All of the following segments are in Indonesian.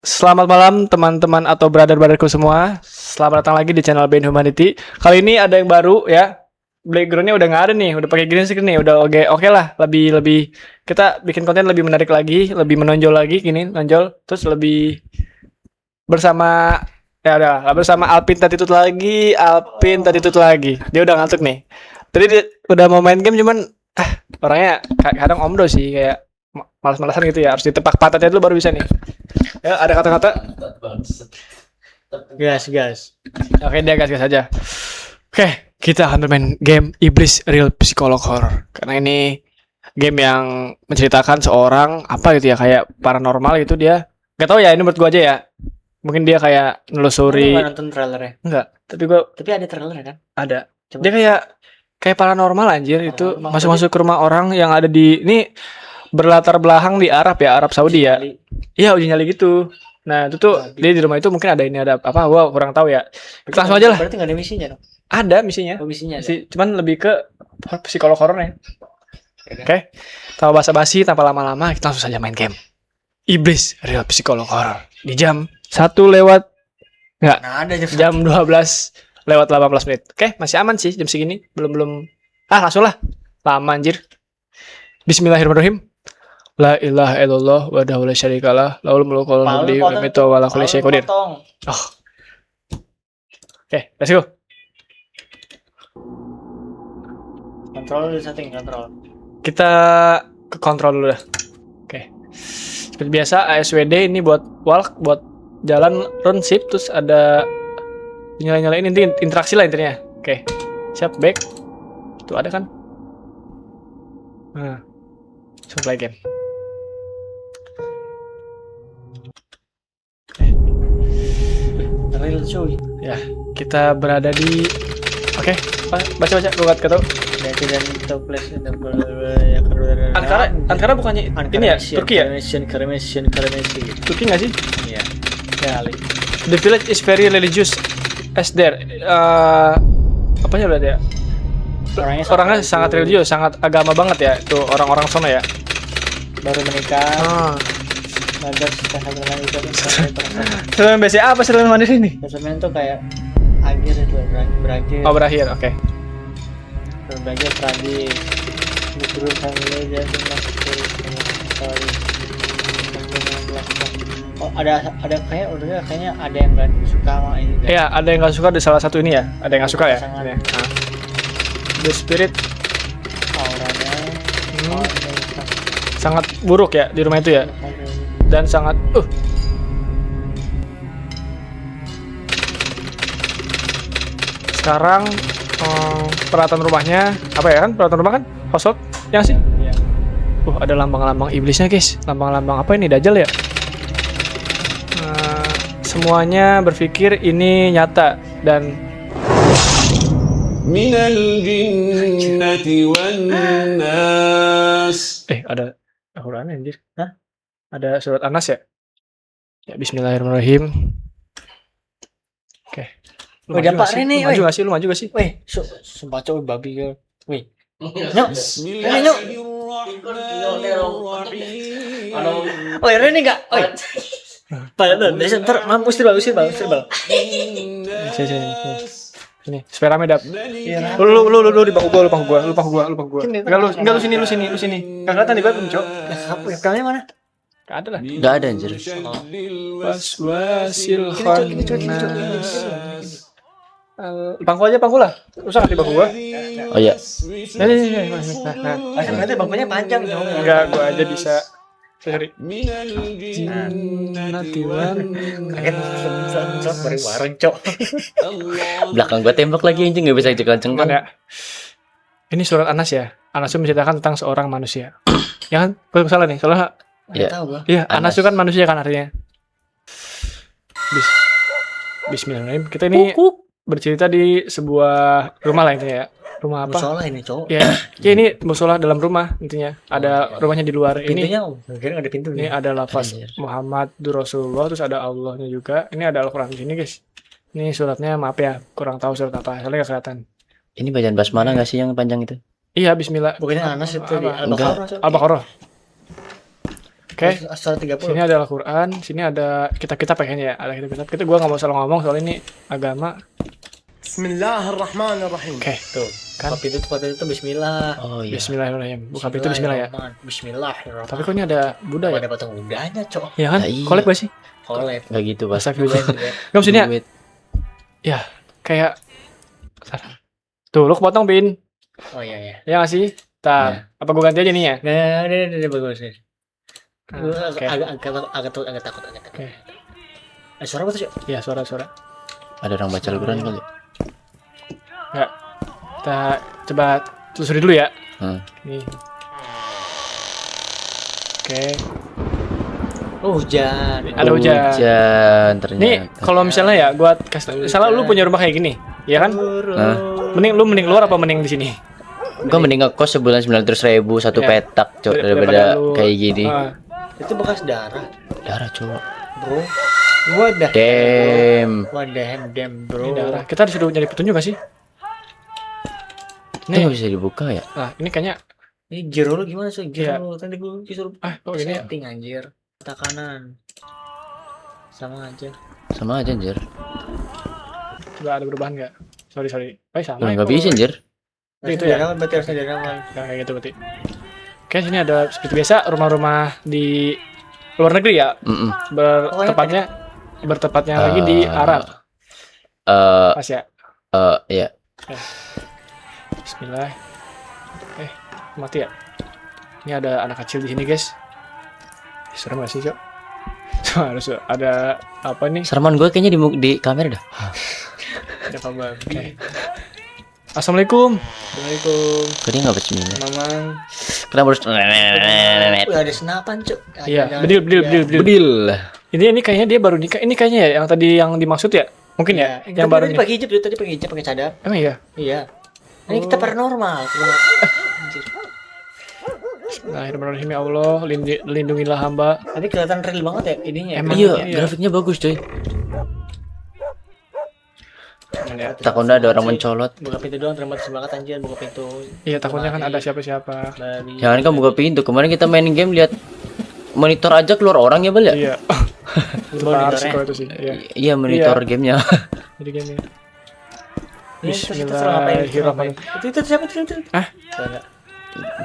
Selamat malam teman-teman atau brother-brotherku semua. Selamat datang lagi di channel Band Humanity. Kali ini ada yang baru ya. Backgroundnya udah nggak ada nih, udah pakai green screen nih, udah oke lah. Lebih kita bikin konten lebih menarik lagi, lebih menonjol lagi, gini menonjol. Terus lebih bersama bersama Alpin Tatitut lagi, Dia udah ngantuk nih. Tadi dia udah mau main game cuman orangnya kadang omdo sih kayak malas-malasan gitu ya. Harus ditepak pantatnya dulu baru bisa nih. Ya, ada kata-kata. Gas. Oke, dia gas aja. Oke, kita akan bermain game Iblis Real Psycholog Horror. Karena ini game yang menceritakan seorang apa gitu ya, kayak paranormal gitu dia. Gak tau ya, ini menurut gua aja ya. Mungkin dia kayak nelusuri. Lu gak nonton trailernya? Enggak, tapi ada trailernya kan? Ada. Coba. Dia kayak paranormal anjir. Itu Paranormal. masuk-masuk ke rumah orang yang ada di ini berlatar belakang di Arab Saudi ya. Iya, uji nyali gitu. Nah, itu tuh dia di rumah itu mungkin ada apa, gua kurang tahu ya. Kita langsung aja lah. Berarti gak ada misinya dong? Ada misinya. Oh, misinya ada. Cuman lebih ke psikolog horornya. Oke. Tanpa basa-basi, tanpa lama-lama, kita langsung saja main game. Iblis Real Psycholog Horror. Di jam 1 lewat enggak. Nah, ada Jam 12 lewat 18 menit. Oke, masih aman sih jam segini. Belum. Langsung lah. Lama anjir. Bismillahirrahmanirrahim. La ilaha illallah wa la syarikalah lahul mulku wa lahul hamdu wa la kulli syai'in qadir. Oke, let's go. Kontrol setting kontrol. Kita ke kontrol dulu dah. Oke. Seperti biasa ASWD ini buat walk, buat jalan run shift, terus ada nyala-nyalain inti interaksi lah intinya. Oke. Siap, back. Tuh ada kan? Nah. Play game. Real cuy. Ya, kita berada di baca gue gak tau. Dan toples Ankara bukannya ini ya? Turki ya? Karamession. Turki gak sih? Iya. Kali. The village is very religious as there. Apanya berarti ya? Orangnya sangat religius, sangat agama banget ya. Itu orang-orang sono ya. Baru menikah. Nagar setelah BCA apa setelah mandi sini? sebenarnya tuh kayak akhir itu berakhir. Oh, berakhir, oke. Berakhir tragis. Guru family jadi masuk ke story. Oh, ada kayaknya ada yang nggak suka sama ini. Iya, ada yang nggak suka di salah satu ini ya. Ada yang nggak suka ya. The spirit auranya sangat buruk ya di rumah itu ya. Dan sangat sekarang peralatan rumahnya apa ya kan? Peralatan rumah kan household yang sih? Iya. Ada lambang-lambang iblisnya guys. Lambang-lambang apa ini? Dajjal ya? Semuanya berpikir ini nyata dan minal jinnati wan nas. Ada Al-Qur'an anjir. Hah? Ada surat An-Nas ya? Ya, bismillahirrahmanirrahim. Oke. Lu maju gak sih? Weh, sumpah cowok babi ya. Weh. Nyok. Bismillahirrahmanirrahim. Oh, ini enggak? Oh. Padahal ntar mampus bal. Sini, supaya rame dap. Lu di bangku gua. Enggak lu sini. Enggak kelihatan di bangku, Cok. Kalian mana? Enggak ada lah. Enggak ada anjir. Waswasil khannas. Bangku lah. Rusak di bangku gua. Oh iya. Ini. Nanti bangkunya panjang dong. Enggak, gua aja bisa. Sorry. Minal jinnati wan Kaget bareng cok. Belakang gua tembak lagi anjing, enggak bisa kenceng kan. Ya. Ini surat An-Nas ya. An-Nas itu menceritakan tentang seorang manusia. Ya kan? Gua salah nih. Soalnya Iya. iya, An-Nas itu kan manusia kan artinya. Bismillahirrahmanirrahim. Kita ini bercerita di sebuah rumah lah intinya ya. Rumah apa? Musola ini cowok. Ya ini musola dalam rumah intinya. Ada rumahnya di luar. Pintunya kira ada pintu. Ini ada lafaz Anjir. Muhammad Rasulullah, terus ada Allahnya juga. Ini ada Al-Qur'an di sini, guys. Ini suratnya maaf ya, kurang tahu surat apa. Soalnya nggak kelihatan. Ini bacaan basmalah enggak sih yang panjang itu? Iya, bismillah. Bukannya Anas itu di Apa? Al-Baqarah. Al-Baqarah. Oke. Surat 30. Sini ada Al-Quran, sini ada kitab-kitab kayaknya ya. Ada kitab-kitab. Kita gua nggak mau salah ngomong soal ini agama. Bismillahirrahmanirrahim. Oke. Tuh, Kan. buka pintu tuh bismillah. Oh iya. Bismillahirrahmanirrahim. Buka pintu Bismillah ya. Bismillahirrahmanirrahim. Tapi kok ini ada Buddha ya? ada patung Budanya, Cok. Iya kan? Nah, iya. Kolek gak sih? Kolek. Gak gitu pas. Astagfirullah. Gak sini ya? Duit. Ya, kayak tuh, lu kepotong Pin. Oh iya iya. Ya nggak sih? Tar, apa gua ganti aja nih ya? Nah, udah bagus nih. Oke. Agak takut. Oke. Suara apa tuh, Cok? Ya, suara-suara. Ada orang baca Al-Quran kali. Enggak. Kita coba telusuri dulu ya. Nih. Oke. Oh, hujan. Ada hujan. Hujan ternyata. Nih, kalau misalnya ya, gua kasih misalnya lu punya rumah kayak gini, ya kan? Mending luar apa mending di sini? Gua mending ngekos sebulan 900.000 satu Ya. petak, Cok, Daripada daripada lu- kayak gini. Itu bekas darah, Darah, Cok. bro. Wadah. Damn. Damn, bro. Ini darah. Kita disuruh nyari petunjuk gak sih? Itu nggak bisa dibuka ya? Nah, ini kayaknya Ini giro lu gimana sih? Iya. Giro lu tadi gue disuruh kok ini ya? setting anjir. Mata kanan. Sama aja. Sama aja, anjir. Coba ada perubahan nggak? Sorry. Sama. Lu ya, nggak kok. bisa, anjir. Itu ya? Berarti harusnya dari awal. Nah, kayak gitu berarti. Oke, sini ada seperti biasa rumah-rumah di luar negeri ya. Bertepatnya lagi di Arab, Asia. Iya. Bismillah. Mati ya. Ini ada anak kecil di sini, guys. Serem gak sih, Cok? Harus ada apa nih? Seremon gue kayaknya di kamera dah. Ada kabar. Oke. Assalamualaikum. Assalamualaikum. Kok dia nggak bismillah? Mamang. Kenapa harus? Wih, ada senapan, Cuk. Iya, bedil. Bedil. Ini kayaknya dia baru nikah. Ini kayaknya ya yang tadi yang dimaksud ya? Mungkin ya, yang baru tadi nih. pakai hijab, tadi pakai hijab, pakai cadar. Emang iya? Iya. Ini kita paranormal. Anjir. Bismillahirrahmanirrahim ya Allah, lindungilah hamba. Tapi kelihatan real banget ya ininya. Emang Iya, iya. grafiknya bagus, coy. Ya. Takutnya ada orang mencolot. Buka pintu doang, terima kasih banget anjir, buka pintu. Iya, takutnya kan ada siapa-siapa. Dari Jangan kan buka pintu. Kemarin kita main game lihat monitor aja keluar orang ya, Bal ya? Iya. Itu parah sih kalau itu sih. Iya. Iya, monitor gamenya. Jadi gini. Bismillahirrahmanirrahim. Itu siapa itu? Ah?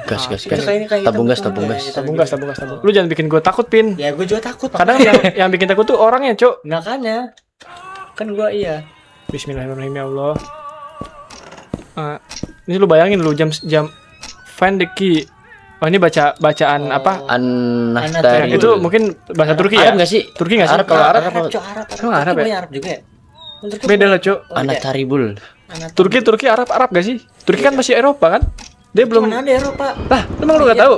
Gas. Kayak Tabung gas. Tabung gas. Lu jangan bikin gue takut, Pin. Ya gue juga takut. Kadang yang bikin takut tuh orangnya, Cok. Makanya kan gue iya. Bismillahirrahmanirrahim ya Allah. Ini lu bayangin lu jam find the key. Oh, ini bacaan apa? Anahtari. Itu mungkin bahasa Turki ya? Arab nggak sih? Turki nggak sih? Arab, Kalau Arab, Arab. Arab. Emang Arab ya? Arab juga ya? beda lah, Cok. Anataribul. Turki Arab gak sih? Turki kan masih Eropa kan? Dia belum. Mana ada Eropa? Lah, emang lu nggak tahu?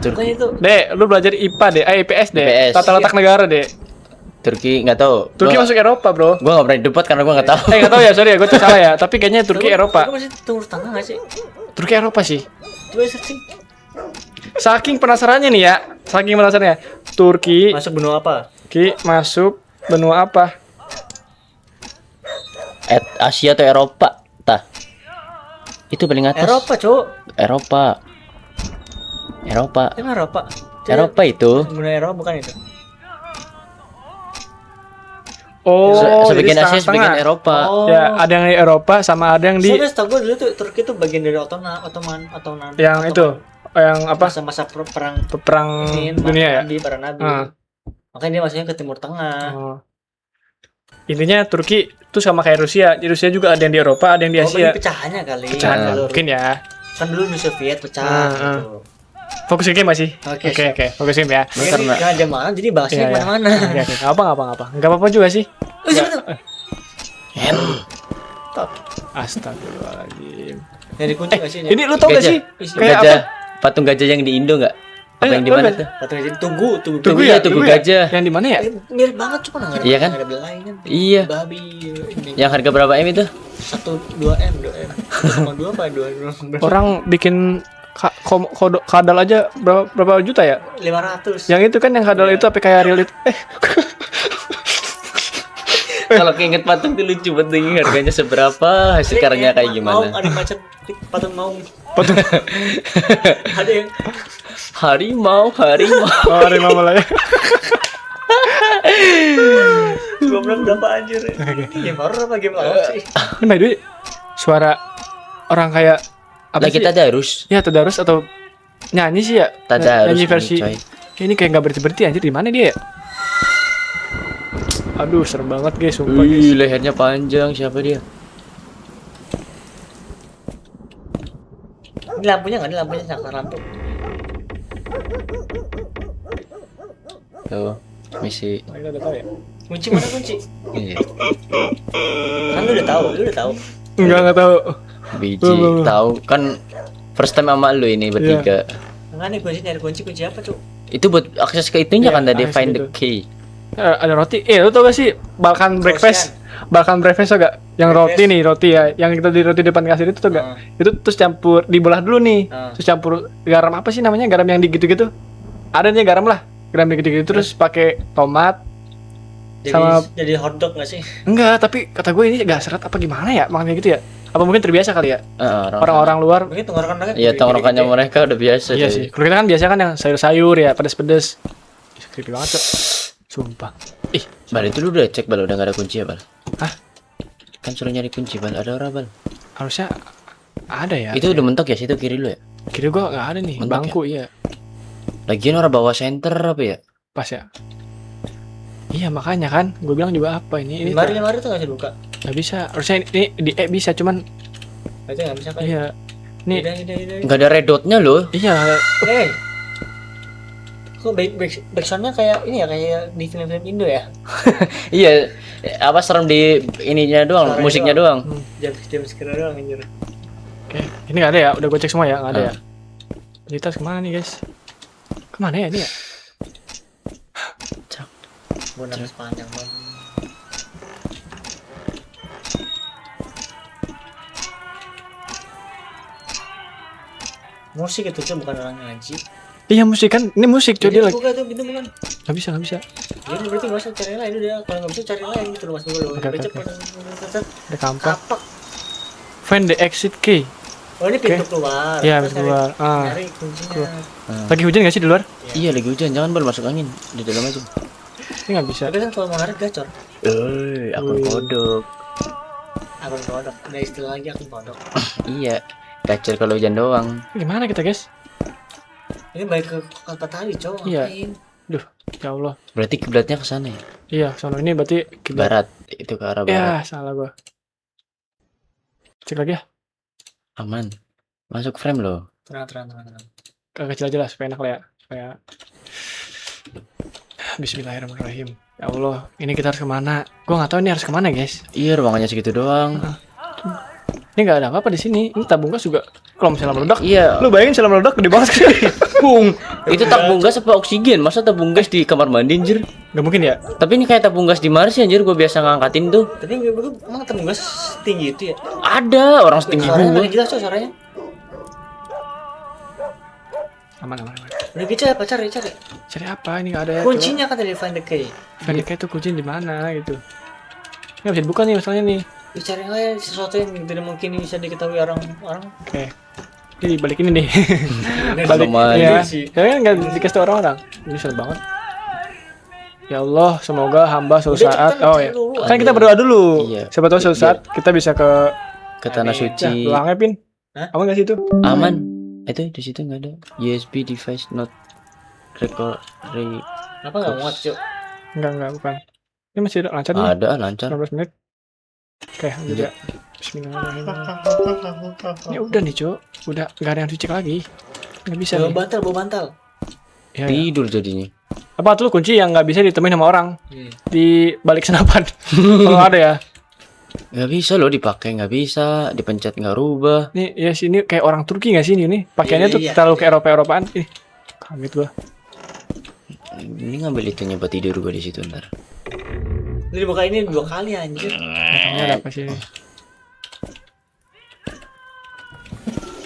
Bukan itu. Dek, lu belajar IPA deh, IPS deh. IPS. Tata letak negara deh. Turki nggak tahu. Turki masuk Eropa, Bro. Gua nggak pernah debat karena gua nggak tahu. Nggak tahu ya, sorry ya, gue tuh salah ya. Tapi kayaknya Turki Eropa. Itu masih Timur Tengah nggak sih? Turki Eropa sih. Coba searching. Saking penasarannya nih ya, Turki Masuk benua apa? masuk benua apa? Asia atau Eropa? Tah. Itu paling atas. Eropa, Cuk. Eropa. Emang Eropa? Eropa itu. Benua Eropa bukan itu? Oh, Sebagian jadi Asia, setengah-setengah. sebagian Eropa. Oh. Ya, ada yang di Eropa sama ada yang di Soalnya setahu gue dulu tuh Turki tuh bagian dari Ottoman. yang itu, yang apa? Masa-masa perang Perang ini, dunia ya. para nabi. Ah. Makanya dia masuknya ke Timur Tengah. Oh. Intinya Turki tuh sama kayak Rusia. Di Rusia juga ada yang di Eropa, ada yang di Asia. Bagi pecahannya kali. Pecahan Jalur. mungkin ya. Kan dulu Uni Soviet pecah gitu. Fokus ke game masih. Oke, Oke, fokus game ya. Karena jam malam jadi bahasnya Iya, iya. kemana-mana. Oke, nggak apa. Nggak apa-apa juga sih. Oh, siapa tuh? Astagfirullahaladzim. Yang dikunci nggak sih? Ini lu tau gak Gajah. sih? Kayak Gajah. apa? Patung gajah yang di Indo nggak? Apa yang di mana tuh? Tunggu. Tugu Iya, ya? Tugu ya? gajah. Yang di mana ya? Mirip banget cuma nggak ada. Iya kan? Nggak ada belai kan? Iya. Babi ini. Yang harga berapa M itu? 2 M. 2 apa 2? Orang bikin kadal aja berapa juta ya? 500. Yang itu kan yang kadal itu apa kayak real itu? Kalau keinget patung tuh lucu banget nih, harganya seberapa, sekarangnya kayak Mau gimana? ada yang macet patung mau. Patung. Ada yang Harimau. Oh, hari mama lah ya. goblok berapa anjir. Game horror apa game lawak sih? Ini by the way, suara orang kayak apa Lagi sih? tadarus. Ya tadarus atau nyanyi sih ya? Tadarus Nyanyi ini, versi. coy. Ini kayak nggak berhenti anjir, di mana dia ya? Aduh, serem banget guys, sumpah guys. Wih, lehernya panjang, siapa dia? Ini lampunya nggak? Ini lampunya nyakar lampu. Tuh, misi. Nah, kita udah tahu ya? Kunci mana kunci? Iya. Kan lu udah tahu. Enggak tahu. Biji Belum. tahu kan first time sama lu ini bertiga. Enggak nih kunci nyari kunci apa tuh? Itu buat akses ke itunya Iya, kan tadi akses find gitu. the key. Ada roti. Lu tau gak sih Balkan breakfast? Balkan breakfast tau gak? Yang roti nih, roti ya. Yang kita di roti depan kasir itu tau gak? Itu terus campur, dibelah dulu nih. Terus campur garam apa sih namanya? Garam yang gitu-gitu. Ada nih garam lah. Garam gitu-gitu terus pakai tomat. Jadi hotdog nggak sih? Enggak, tapi kata gue ini gak seret apa gimana ya? Makannya gitu ya? Apa mungkin terbiasa kali ya? Orang Orang-orang luar. Mungkin tenggorokan mereka. Iya, tenggorokannya mereka udah biasa. Iya coy. sih. Kalau kita kan biasa kan yang sayur-sayur ya, pedes-pedes. Creepy banget, Cok. Sumpah. Ih, Bal, itu lu udah cek Bal, udah gak ada kunci ya Bal? Hah? Kan suruh nyari kunci Bal, ada orang Bal? harusnya ada ya. Itu udah mentok ya, situ kiri lu ya? Kira gua nggak ada nih, Mentok bangku iya. Lagian orang bawa center apa ya? Pas ya. Iya makanya kan, gue bilang juga apa ini Lemari tuh nggak bisa buka. nggak bisa. Harusnya ini di bisa, cuman Berarti nggak bisa kan? iya. Nih, Udah. Nggak ada red dotnya loh. iya. Kok backsoundnya kayak ini ya, kayak di film-film Indo ya? Iya, apa serem di ininya doang, Suaranya musiknya doang. Jam sekitar doang anjir. Oke, ini nggak ada ya. Udah gue cek semua ya, nggak ada Ah. ya. Ini tas kemana nih guys? Kemana ya ini ya? Bonus panjang banget. Musik itu tuh bukan orang ngaji. Iya musik kan, ini musik coy Jadi dia lagi. buka tuh gitu bukan. Nggak bisa. Jadi berarti nggak usah cari lain udah. Kalau nggak bisa cari lain gitu loh mas dulu. Oke, Baca oke. pada Ada kampak. kapak. Find the exit key. Oh ini pintu Oke. keluar. Iya, Terus pintu keluar. Ah. Nyari kuncinya. Lagi hujan nggak sih di luar? Iya, lagi hujan, jangan Bal masuk angin. Di dalam aja. Ini nggak bisa. Tapi kan kalau mau narik gacor. Akun kodok. Akun kodok. Ada istilah lagi akun kodok. Iya, gacor kalau hujan doang. Gimana kita guys? Ini balik ke kota tadi cowok. Iya. Ngapain? Duh, ya Allah. Berarti kiblatnya ke sana ya? Iya, sono ini berarti kita. Barat, itu ke arah Ya, barat. salah gua. Cek lagi ya. Aman. Masuk frame loh. Tenang. Kecil aja lah supaya enak lah ya. Supaya Bismillahirrahmanirrahim. Ya Allah, ini kita harus kemana? Gua nggak tahu ini harus kemana guys. Iya, ruangannya segitu doang. Ini nggak ada apa-apa di sini. Ini tabung gas juga. Kalau misalnya meledak, Iya. lu bayangin misalnya meledak gede banget sekali. Bung, itu tabung gas apa oksigen? Masa tabung gas di kamar mandi anjir? Gak mungkin ya? Tapi ini kayak tabung gas di Mars ya anjir, gue biasa ngangkatin tuh. Tapi gue emang temen gue setinggi itu ya. Ada orang setinggi Suaranya gue. paling jelas tuh suaranya. Aman. Udah gitu apa cari. Cari apa? Ini nggak ada ya. Kuncinya kan tadi find the key. Vendika itu kunci di mana gitu? Nggak bisa dibuka nih masalahnya nih. Ya, cari aja sesuatu yang tidak mungkin bisa diketahui orang. Oke. Ini balik ini nih. Balik ya. sih. Ya kan nggak dikasih tau orang-orang. Ini serem banget. Ya Allah, semoga hamba suatu Udah, saat. cepetan, Oh ya. cari dulu. Kan kita berdoa dulu. Iya. Siapa tahu suatu saat kita bisa ke Ke tanah Amin. suci. doangnya pin. Hah? Aman nggak sih itu? Aman. Itu di situ nggak ada. USB device not record. Kenapa nggak muat cuk? Enggak bukan. Ini masih ada lancar nih. Ada lancar. 19 menit. Oke, lanjut ya. Bismillahirrahmanirrahim. Ya udah nih, Cuk. Udah enggak ada yang dicek lagi. Enggak bisa Bawa nih. bantal. Ya. Tidur jadinya. Apa tuh kunci yang nggak bisa ditemuin sama orang di balik senapan? Kalau ada ya. Nggak bisa loh dipakai, nggak bisa dipencet nggak rubah. Nih ya sini kayak orang Turki nggak sih ini? Pakaiannya tuh Iya. terlalu kayak Eropa-Eropaan. Ih, kaget gua. Ini ngambil itunya buat tidur gue di situ ntar. Jadi buka ini 2 kali anjir. Ini ada apa sih?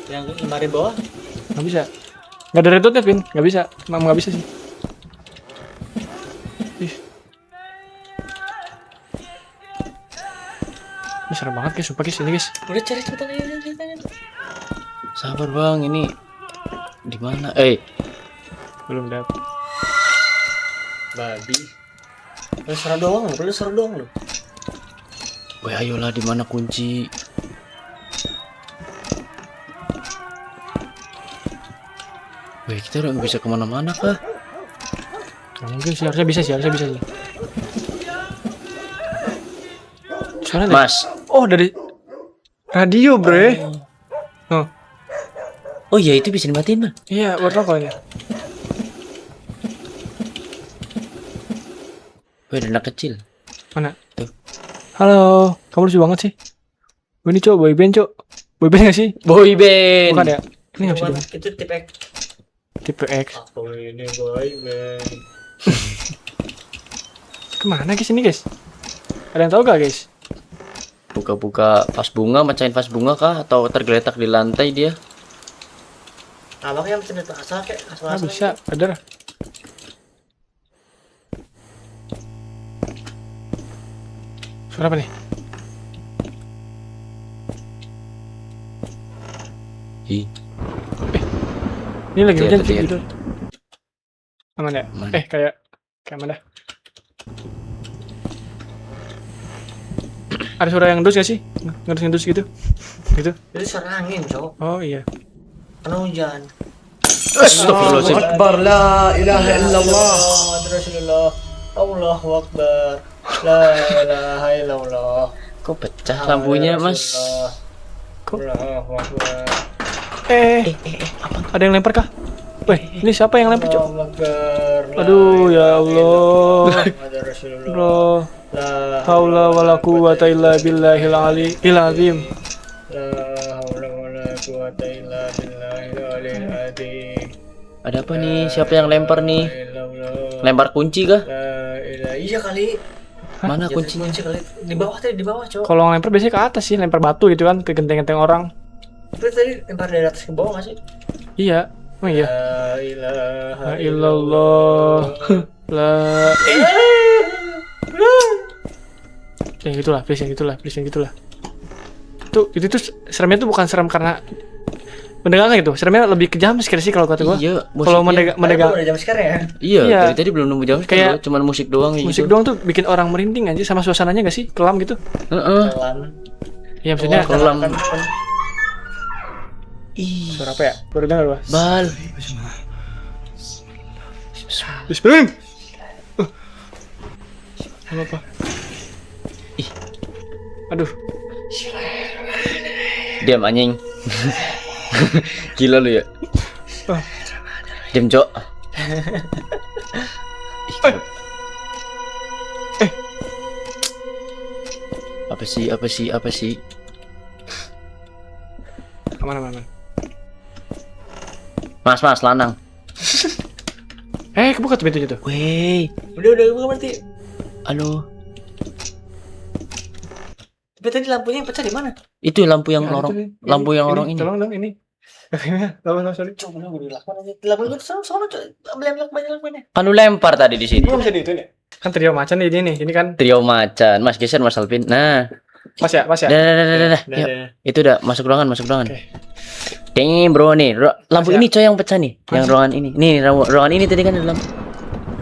Yang lemari bawah. Nggak bisa. Nggak ada redotnya, Pin. Nggak bisa. Emang nggak bisa sih. Ih. Ini serem banget guys, sumpah guys ini guys. Udah cari cepetan ayo. Sabar bang, ini di mana? Belum dapet. Babi. Lu suruh doang lu. Woi ayolah, di mana kunci? Woi kita udah nggak bisa kemana-mana kah? Nggak mungkin sih, harusnya bisa sih. Suara Mas. oh dari radio bre. Oh Oh iya itu bisa dimatiin bang. iya buat rokoknya. Woi ada anak kecil. Mana? Tuh. Halo, kamu lucu banget sih. Oh, ini cok, boyband cok. Boyband gak sih? Boyband. Bukan ya? Ini gak bisa Cuman dibilang. itu tipe X. Tipe X. Aku ini boyband. Kemana guys ini guys? Ada yang tahu gak guys? Buka-buka vas bunga, mecahin vas bunga kah? Atau tergeletak di lantai dia? Abang yang cerita asal kayak Ah, asal. bisa, ada. Suara apa nih? Ih, Ini lagi Iya, hujan tadi sih ya. gitu. Aman ya? Aman. Kayak aman dah. Ada suara yang dus gak sih? Ngedus gitu? Gitu? Itu suara angin, cowok. Oh iya. Karena hujan. Astagfirullahaladzim. Akbar, la ilaha illallah. Muhammad Rasulullah. Allahu Akbar. La ilaha illallah. Kok pecah lampunya mas? Kok- Allahu Akbar. Ada yang lempar kah? Weh, ini siapa yang lempar, Cok? Allahu Akbar. La Aduh, ya ilaha Allah. Muhammad Rasulullah. Bro, La haula wala quwata illa billahil aliyil azim. La haula wala quwata illa billahil aliyil azim. Ada apa nih? Siapa yang lempar nih? La ilallah. Lempar kunci kah? La ilaha. Iya kali. Mana Jatuh kuncinya? kunci kali. Di bawah tadi, di bawah, cowok. Kalau lempar biasanya ke atas sih, lempar batu gitu kan, ke genteng-genteng orang. Tapi tadi lempar dari atas ke bawah nggak sih? Iya. Oh iya. La ilaha La illallah. La yang gitulah, please yang gitulah. Itu tuh seremnya tuh bukan serem karena mendengarkan gitu. Seremnya lebih kejam sih kalau kata gua. Iya, Kalau musiknya. mendengar Ada jam sekarang ya? Iya, Iya. tadi belum nemu jam Kayak cuman musik doang kayak musik gitu. doang tuh bikin orang merinding aja sama suasananya gak sih? Kelam gitu. Heeh. Kelam. Iya maksudnya Kelam. suara apa ya? Baru dengar gua. Bal. Bismillah. Apa? Ih. Aduh. Diam anjing. Gila lu ya. Oh. Diam, Cok. Apa sih? Aman. Mas, lanang. Kebuka tuh pintunya tuh. Wey, Udah bukan berarti. halo. Tapi tadi lampunya yang pecah di mana? Itu lampu yang Ya, lorong. itu nih. Lampu yang lorong ini. Tolong dong ini. Tolong sorry. Coba gue dilakban aja. Dilakban gue sono ambil lakbannya. Kan lu lempar tadi di situ. Belum bisa diituin ya? Kan trio macan nih ini kan. Trio macan. Mas geser Mas Alvin. Nah, Pas ya? dah. Yuk. Itu udah masuk ruangan. Oke. Kayaknya bro nih, lampu Mas ya? ini coy yang pecah nih. Yang ruangan ini. Nih, ruangan ini tadi kan ada lampu.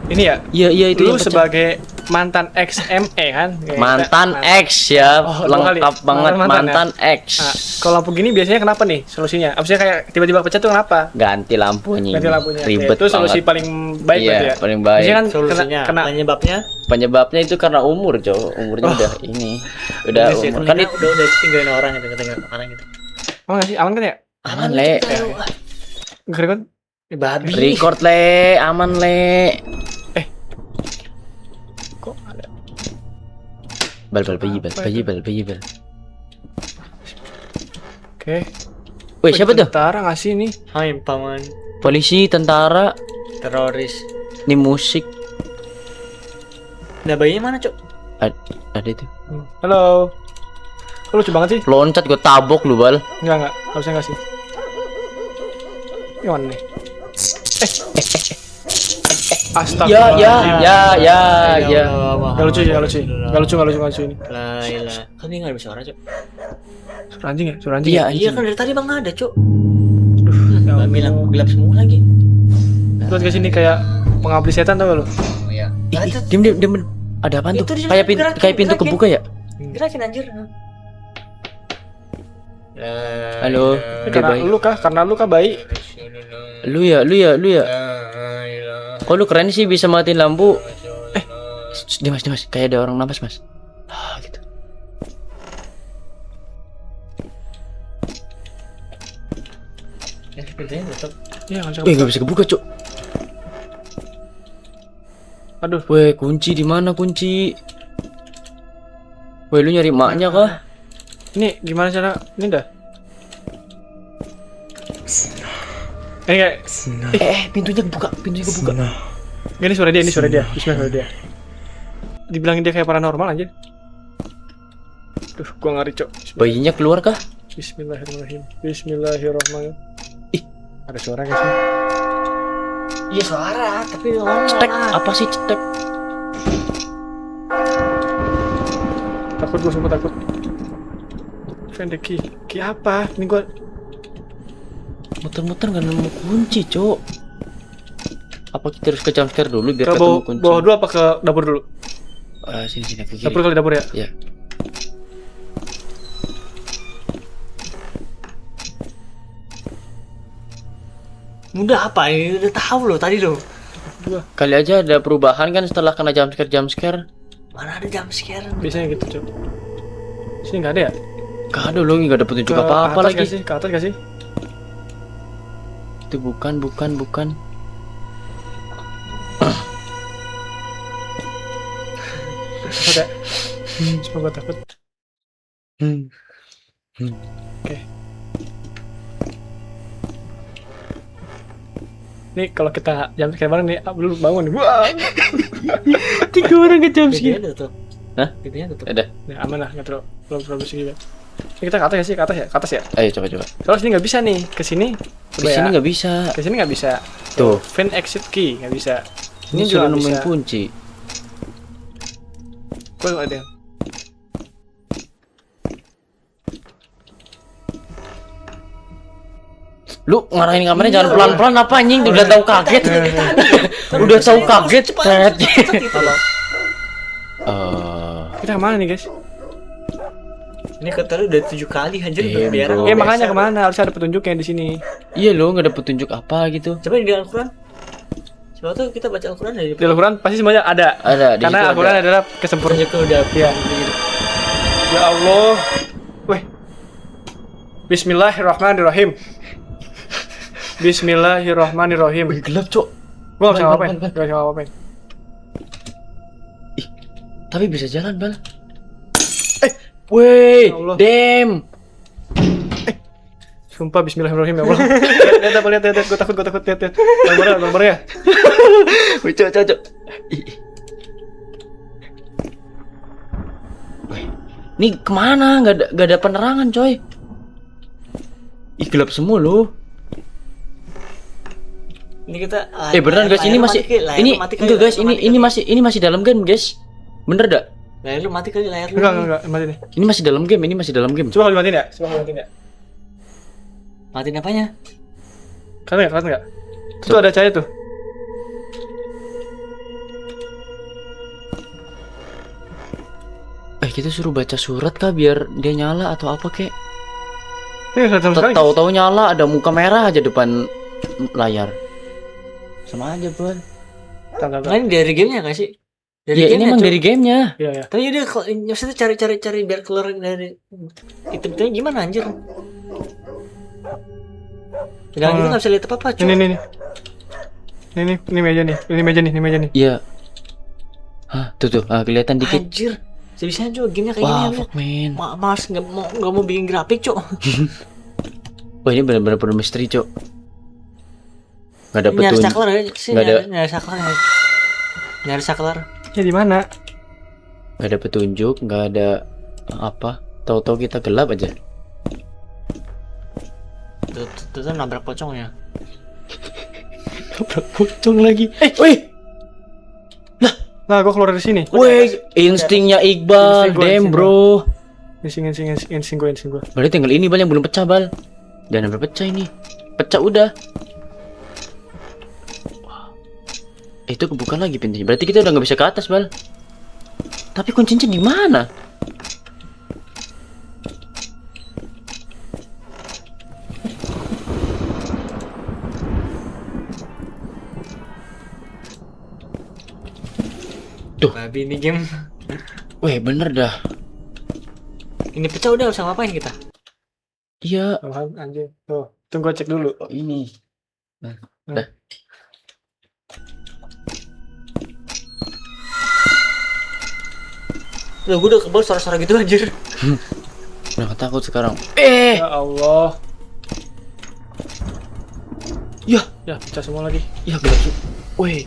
Ini ya. Iya itu Lu yang pecah. sebagai mantan XME kan? Kayak Mantan kita- X ya, Oh, dua lengkap kali. banget Mantan mantan X. Nah, kalau lampu gini biasanya kenapa nih solusinya? Maksudnya kayak tiba-tiba pecah tuh kenapa? Ganti lampunya. Ganti lampunya. Ribet Itu solusi banget. paling baik Iya, berarti ya. paling baik. Biasanya kan Solusinya kena penyebabnya Penyebabnya itu karena umur, Cok. Umurnya udah ini. Udah umur kan itu udah tinggalin orang gitu, tinggalin orang gitu. aman gak sih? Aman kan ya? aman, Le. Enggak kan? Babi. Record, Le. Aman, Le. Kok ada? Bal. Oke. Wih, siapa tuh? Tentara nggak sih ini? Hai paman Polisi, tentara, teroris. ini musik. Nah bayinya mana, Cok? Ada itu. Halo. Kok lucu banget sih? Loncat gue tabok lu, Bal. Enggak. Harusnya enggak sih. Ini mana nih? Astagfirullah. Ya. Gak lucu ya, gak lucu ini. La ilah. Kan dia nggak ada suara, Cok. Suara anjing ya, suara anjing. Iya, ya? Iya kan dari tadi bang nggak ada, Cok. Ya Gak bilang gelap semua lagi. Terus ke sini kayak pengabdi setan tau gak lu? Oh iya. Diam. Ada apaan tuh? Itu dia Kayak pintu gerakin. kebuka ya? Gerakin anjir. Halo. Karena baik. lu kah? Karena lu kah baik? Lu ya. Kok lu keren sih bisa matiin lampu? Dimas, kayak ada orang napas, Mas. Gitu. Pintunya tutup. Iya, nggak bisa. Nggak bisa kebuka, Cuk. Aduh, Weh, kunci di mana kunci? Weh, lu nyari maknya kah? ini gimana cara? Ini dah. Ini kayak Pintunya kebuka. ini suara dia. Bismillah suara dia. Dibilangin dia kayak paranormal aja. Duh, gua ngari, Cok. Bayinya keluar kah? Bismillahirrahmanirrahim. Ih, ada suara guys. Iya suara, tapi ngomong. Cetek, apa sih cetek? Takut, gua sumpah takut. Find the key. Key apa? Ini gua Muter-muter nggak nemu kunci, Cok. Apa kita harus ke jumpscare dulu biar ke ketemu bawah, kunci? bawah dulu apa ke dapur dulu? Sini ke kiri. Dapur kali dapur ya? Ya. Mudah apa ini? Udah tahu loh tadi loh. Kali aja ada perubahan kan setelah kena jumpscare. Mana ada jump scare? Biasanya gitu, Cok. Sini nggak ada ya? Gak ada loh, nggak ada petunjuk Ke apa-apa atas lagi. nggak sih? Ke atas gak sih? Itu bukan. Takut ya? Cuma gua takut. Oke. Nih kalau kita jam kayak bareng nih, belum bangun nih. Wah. 3 orang ke jumpscare. Pintunya tutup. Hah? Pintunya tutup. Ada. Nah, aman lah, nggak terlalu belum segila. Ini kita ke atas ya sih? Ke atas ya? Ke atas ya? Ayo coba. Soalnya sini nggak bisa nih. Ke sini. Di sini nggak bisa. Ke sini nggak bisa. Tuh. Find exit key nggak bisa. Ini juga suruh nggak nemuin bisa. kunci. Gue ada. Lu ngarahin kameranya jangan pelan-pelan apa anjing? Udah tahu kaget. Udah tahu kaget. Pet. Kita kemana nih guys? Ini kata lu udah 7 kali anjir Iya, biar. bro. Makanya kemana? Harus ada petunjuknya di sini. Iya lo nggak ada petunjuk apa gitu. Coba di Al-Quran. Coba tuh kita baca Al-Quran dari Di Al-Quran pasti semuanya ada. Ada. Di Karena situ Al-Quran ada. adalah kesempurnaan. petunjuk udah. Iya. Ya Allah. Weh. Bismillahirrahmanirrahim. Bismillahirrahmanirrahim. Gelap cok. Gua nggak bisa Bal, ngapain. bal, bal. Gak bisa ngapain. Tapi bisa jalan bal. Weh, Ya Allah. damn. Sumpah Bismillahirrahmanirrahim ya Allah. Lihat apa lihat. Gua takut lihat. Gambar ya. Cok. Ini kemana? Gak ada penerangan coy. Ih gelap semua loh. Ini kita Beneran guys, ini masih enggak guys, ini masih dalam game guys. Bener dak? Layar lu mati kali layar lu. Enggak, mati nih. Ini masih dalam game. Coba kalau dimatiin ya. Matiin apanya? Kelihatan enggak? Itu ada cahaya tuh. Kita suruh baca surat kah biar dia nyala atau apa kek? Ini enggak sama sekali. Tahu-tahu nyala ada muka merah aja depan layar. Sama aja, Bro. Tanggal. Nah, ini dari gamenya nggak sih? Iya, ini emang dari gamenya. Iya. Tapi dia maksudnya cari biar keluar dari itu gimana anjir? Jangan gitu nggak bisa lihat apa-apa cuy. Ini meja nih. Iya. Hah, tuh. Kelihatan dikit. Anjir, sebisanya juga gamenya kayak Wah, gini. fuck man. Mas nggak mau bikin grafik cok. Wah, ini benar-benar penuh misteri, Cok. Gak ada Nyari petunjuk. saklar aja sih. Nggak ada. Nyari saklar. Ya di mana? Gak ada petunjuk, gak ada apa. Tahu-tahu kita gelap aja. Tuh nabrak pocongnya. Nabrak pocong lagi. Wih. Nah, gua keluar dari sini. Weh, instingnya Iqbal, Insting gua, damn insting bro. Insting gua. Berarti tinggal ini Bal yang belum pecah Bal. Jangan sampai pecah ini. Pecah udah. Itu kebuka lagi pintunya. Berarti kita udah nggak bisa ke atas Bal. Tapi kuncinya di mana? Tuh. Babi ini game. Weh, bener dah. Ini pecah udah usah ngapain kita? Iya. Oh, anjing. Tuh, tunggu cek dulu. Oh, ini. Nah, udah. Loh, gue udah kebal suara-suara gitu anjir. Udah takut sekarang. Ya Allah. Ya, Ya, pecah semua lagi. ya gelap. Weh.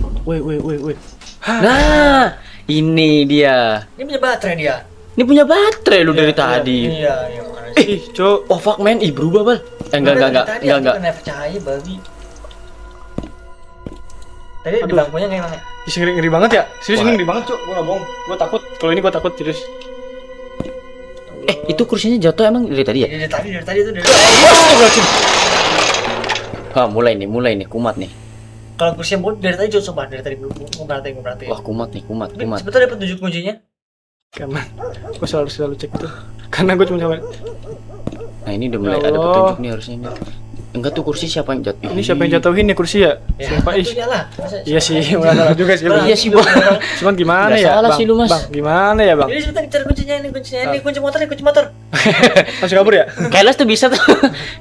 Nah, ini dia. Ini punya baterai dia. Ini punya baterai lu dari tadi. Iya, iya makanya. Ih, Cuk. Oh fuck man, ih berubah Bal. Enggak. Kena cahaya babi. Tadi di Aduh. bangkunya kayak mana? Ih, ngeri banget ya. Serius Wah. ini ngeri banget, Cuk. Gua enggak bohong. Gua takut. Kalau ini gua takut serius. Itu kursinya jatuh emang dari tadi ya? Dari tadi tuh dari. Ah, mulai nih, kumat nih. Kalau kursi yang dari tadi jauh sumpah, dari tadi gue perhatiin. Wah, kumat nih, kumat. Sebetulnya dapat tunjuk kuncinya. Karena gua selalu cek itu. Karena gua cuma sama Nah, ini udah mulai Ya ada Allah. petunjuk nih harusnya nih. Enggak tuh kursi siapa yang jatuh? ini siapa yang jatuhin ya kursi ya? Sumpah ih. itu dia lah. Masa- Iya sih, enggak salah juga sih. Iya sih, Bang. Cuman gimana Nggak ya? salah Bang? sih lu, Mas. Bang, gimana ya, Bang? Ini sebentar cari kuncinya, ini kunci motor, ini kunci motor. Langsung kabur ya? Keles tuh bisa tuh.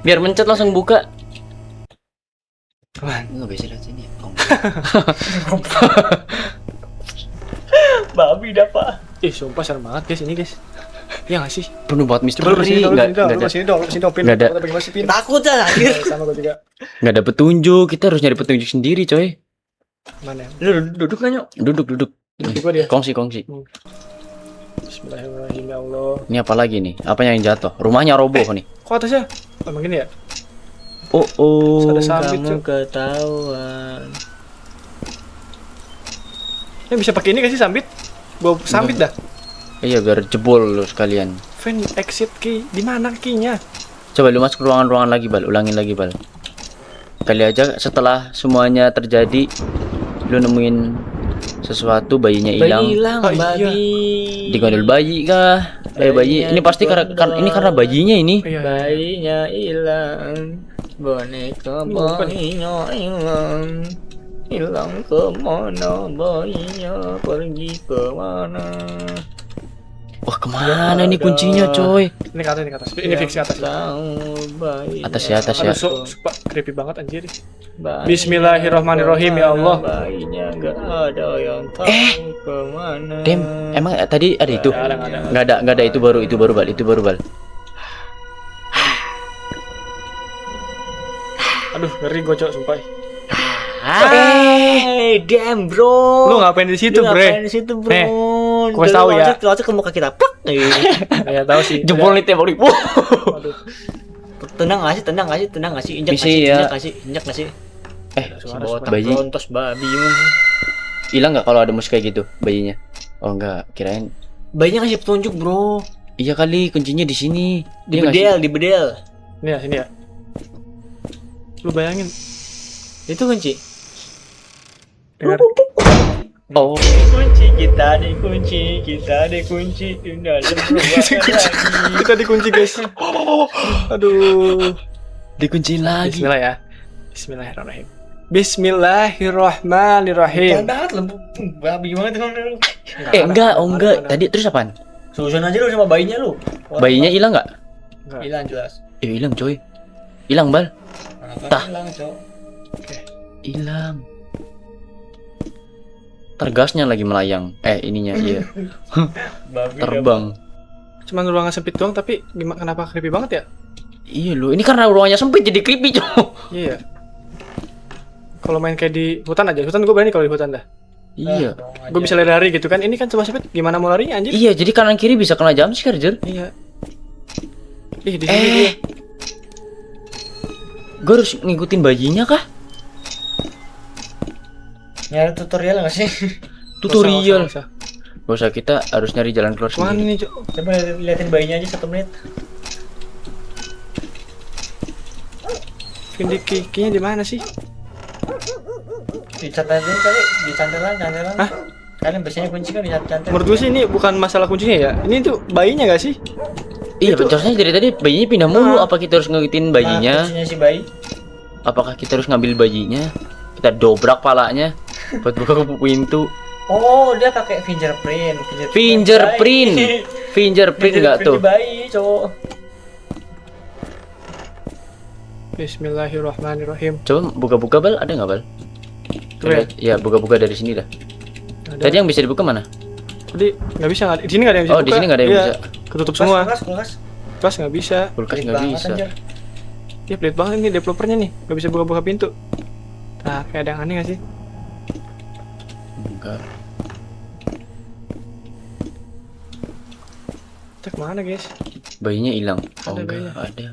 Biar mencet langsung buka. Man. Enggak bisa lihat sini. Babi dah pak. Ih, sumpah serem banget guys ini, guys. Iya enggak sih? Penuh banget misteri. Coba lu sini dong, Nggak lu ada. sini dong, pin. Nggak ada. Kita bagi masih pin. Takut dah anjir. Sama gua juga. Enggak ada petunjuk. Kita harus nyari petunjuk sendiri, coy. Mana? Lu duduk nggak nyok? Duduk. Di gua dia. Kongsi. Bismillahirrahmanirrahim ya Allah. Ini apa lagi nih? Apanya yang jatuh? Rumahnya roboh nih. Kok atasnya? Oh, begini ya? Oh. Ada sambit, Cuk. ketahuan. Ya bisa pakai ini gak sih sambit? Gua sambit dah. Iya, biar jebol lu sekalian. Fan exit key. Di mana key-nya? Coba lu masuk ke ruangan-ruangan lagi, Bal. Ulangin lagi, Bal. Kali aja setelah semuanya terjadi, lu nemuin sesuatu, bayinya hilang. Hilang Oh, iya. babi. Digondol bayi kah? Bayi. Ini pasti karena bayinya ini. Iya. Bayinya hilang. Boneka bayinya hilang. Hilang kemana bayinya, pergi kemana? Wah, kemana ini kuncinya, coy? Ini ke atas. Ini fix ke atas. Atas ya. Aduh, sumpah creepy banget anjir. Bismillahirrahmanirrahim ya Allah. Bayinya nggak ada yang tahu kemana. Dem, emang tadi ada itu? Ada. Nggak ada, itu baru Bal. Aduh, ngeri gua cok sumpah. Hey, damn bro. Lu ngapain di situ, Lu Bre? ngapain di situ, bro? Nih, gua tahu ya. Loncat ke muka kita. Plak. Ya tahu sih. Jempol nih tembok nih. Aduh. Tenang nggak sih? Injak Bisa ya. injak nggak sih? Suara bayi. Lontos babi. Hilang nggak kalau ada musik kayak gitu bayinya? Oh enggak, kirain. Bayinya kasih petunjuk, bro. Iya kali, kuncinya di sini. Di Iya nggak sih? bedel. Ini ya, sini ya. Lu bayangin. Itu kunci. Dengar. Oh, Kunci kita dikunci di dalam ruangan. Kita dikunci, guys. Aduh. dikunci lagi. Bismillah ya. Bismillahirrahmanirrahim. Bismillahirrahmanirrahim. banget lembu babi banget kan lu. Enggak. Tadi terus apaan? Susun aja lu sama bayinya lu. Bayinya hilang nggak? Hilang jelas. Hilang coy. Hilang Bal. Tah. Hilang, Cok. Hilang. Tergasnya lagi melayang. Ininya iya. Babi Terbang. Cuman ruangan sempit doang tapi kenapa creepy banget ya? Iya lu, ini karena ruangnya sempit jadi creepy coy. Iya. Kalau main kayak di hutan aja, hutan gue berani kalau di hutan dah. Iya. Gue bisa lari gitu kan. Ini kan cuma sempit, gimana mau larinya anjir? Iya, jadi kanan kiri bisa kena jumpscare, Jer. Iya. Ih, di sini dia. Gue harus ngikutin bayinya kah? Nyari tutorial nggak sih? Tutorial. Nggak usah. Gak usah, kita harus nyari jalan keluar Mana sendiri. nih, Cok? Coba liatin bayinya aja 1 menit. Kikinya di mana sih? Dicantelin kali, cantelan. Hah? Kalian biasanya kunci kan dicantel. Menurut gue sih ini bukan masalah kuncinya ya. Ini tuh bayinya gak sih? Iya, bencarnya dari tadi bayinya pindah mulu. Apa kita harus ngikutin bayinya? Kuncinya si bayi. Apakah kita harus ngambil bayinya? Kita dobrak palanya buat buka pintu. Oh, dia pakai fingerprint. Fingerprint nggak tuh? Di bayi, cowok. Bismillahirrahmanirrahim. Coba buka-buka bal, ada nggak bal? Tuh ya? Ya buka-buka dari sini dah. Ada. Tadi yang bisa dibuka mana? Tadi nggak bisa, nggak? Di sini nggak ada yang bisa. Oh, di sini nggak ada yang Iya, bisa. ketutup semua. Kulkas. Kelas nggak bisa. Kulkas Pelit nggak banget, bisa. anjir. Ya pelit banget nih developernya nih. Nggak bisa buka-buka pintu. Nah, kayak ada yang aneh nggak sih? Enggak. Cek mana guys? Bayinya hilang. Oh Ada enggak, bayinya. ada.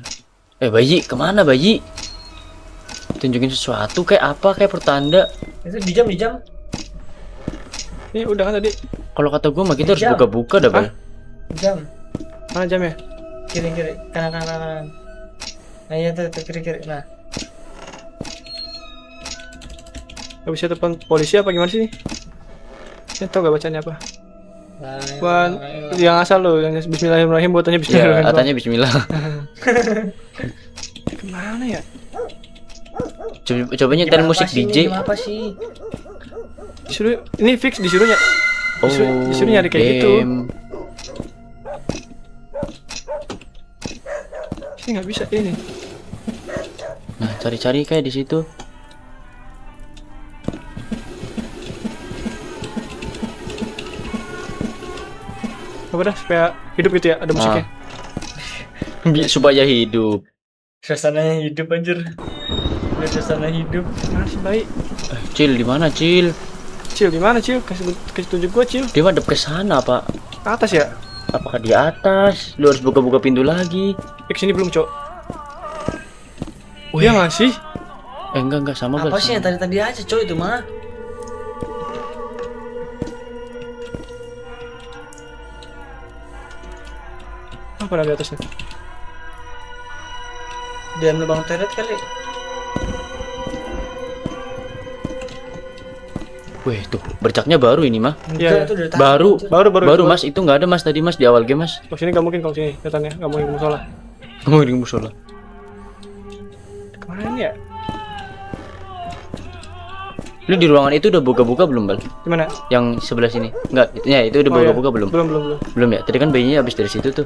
Bayi, kemana bayi? Tunjukin sesuatu kayak apa, kayak pertanda. Itu di jam. Ini udah kan tadi. Kalau kata gua mah kita harus Jam. buka-buka dah bal. Jam. Mana jamnya? Kiri, kanan. Nah, iya tuh kiri. Nah. Gak bisa telepon polisi apa gimana sih? Ini tau gak bacanya apa? Bukan yang asal lo, yang Bismillahirrahmanirrahim buatannya Ya, Bismillahirrahmanirrahim. katanya bismillah. Kemana ya? Coba nyetel musik DJ. Apa sih? Disuruh, ini fix disuruhnya. Oh, disuruh nyari kayak gitu. game. Sini nggak bisa ini. Nah, cari-cari kayak di situ. Apa dah supaya hidup gitu ya, ada musiknya. Supaya hidup. Suasananya hidup anjir. Udah suasana hidup. Mana sih bayi? Cil, di mana Cil? Cil gimana Cil? Kasih tunjuk gua Cil. Dia madep ke sana, Pak. Atas ya? Apakah di atas? Lu harus buka-buka pintu lagi. Kesini belum Cok. Oh ya nggak sih? Enggak sama Apa Bal. sih yang tadi aja coy itu mah? Apa ada di atasnya? Di dalam lubang toilet kali. Weh, tuh, bercaknya baru ini mah. Iya, Itu udah tahu, Baru. anjir. Baru Mas, itu nggak ada Mas tadi Mas di awal game Mas. Kalau sini nggak mungkin, kalau sini katanya nggak mungkin ke musola. Kamu di musola. Kemana ini ya? Lu di ruangan itu udah buka-buka belum, Bal? Gimana? Yang sebelah sini. Enggak, ya itu udah Oh, iya. buka-buka belum? Belum. Belum ya? Tadi kan bayinya habis dari situ tuh.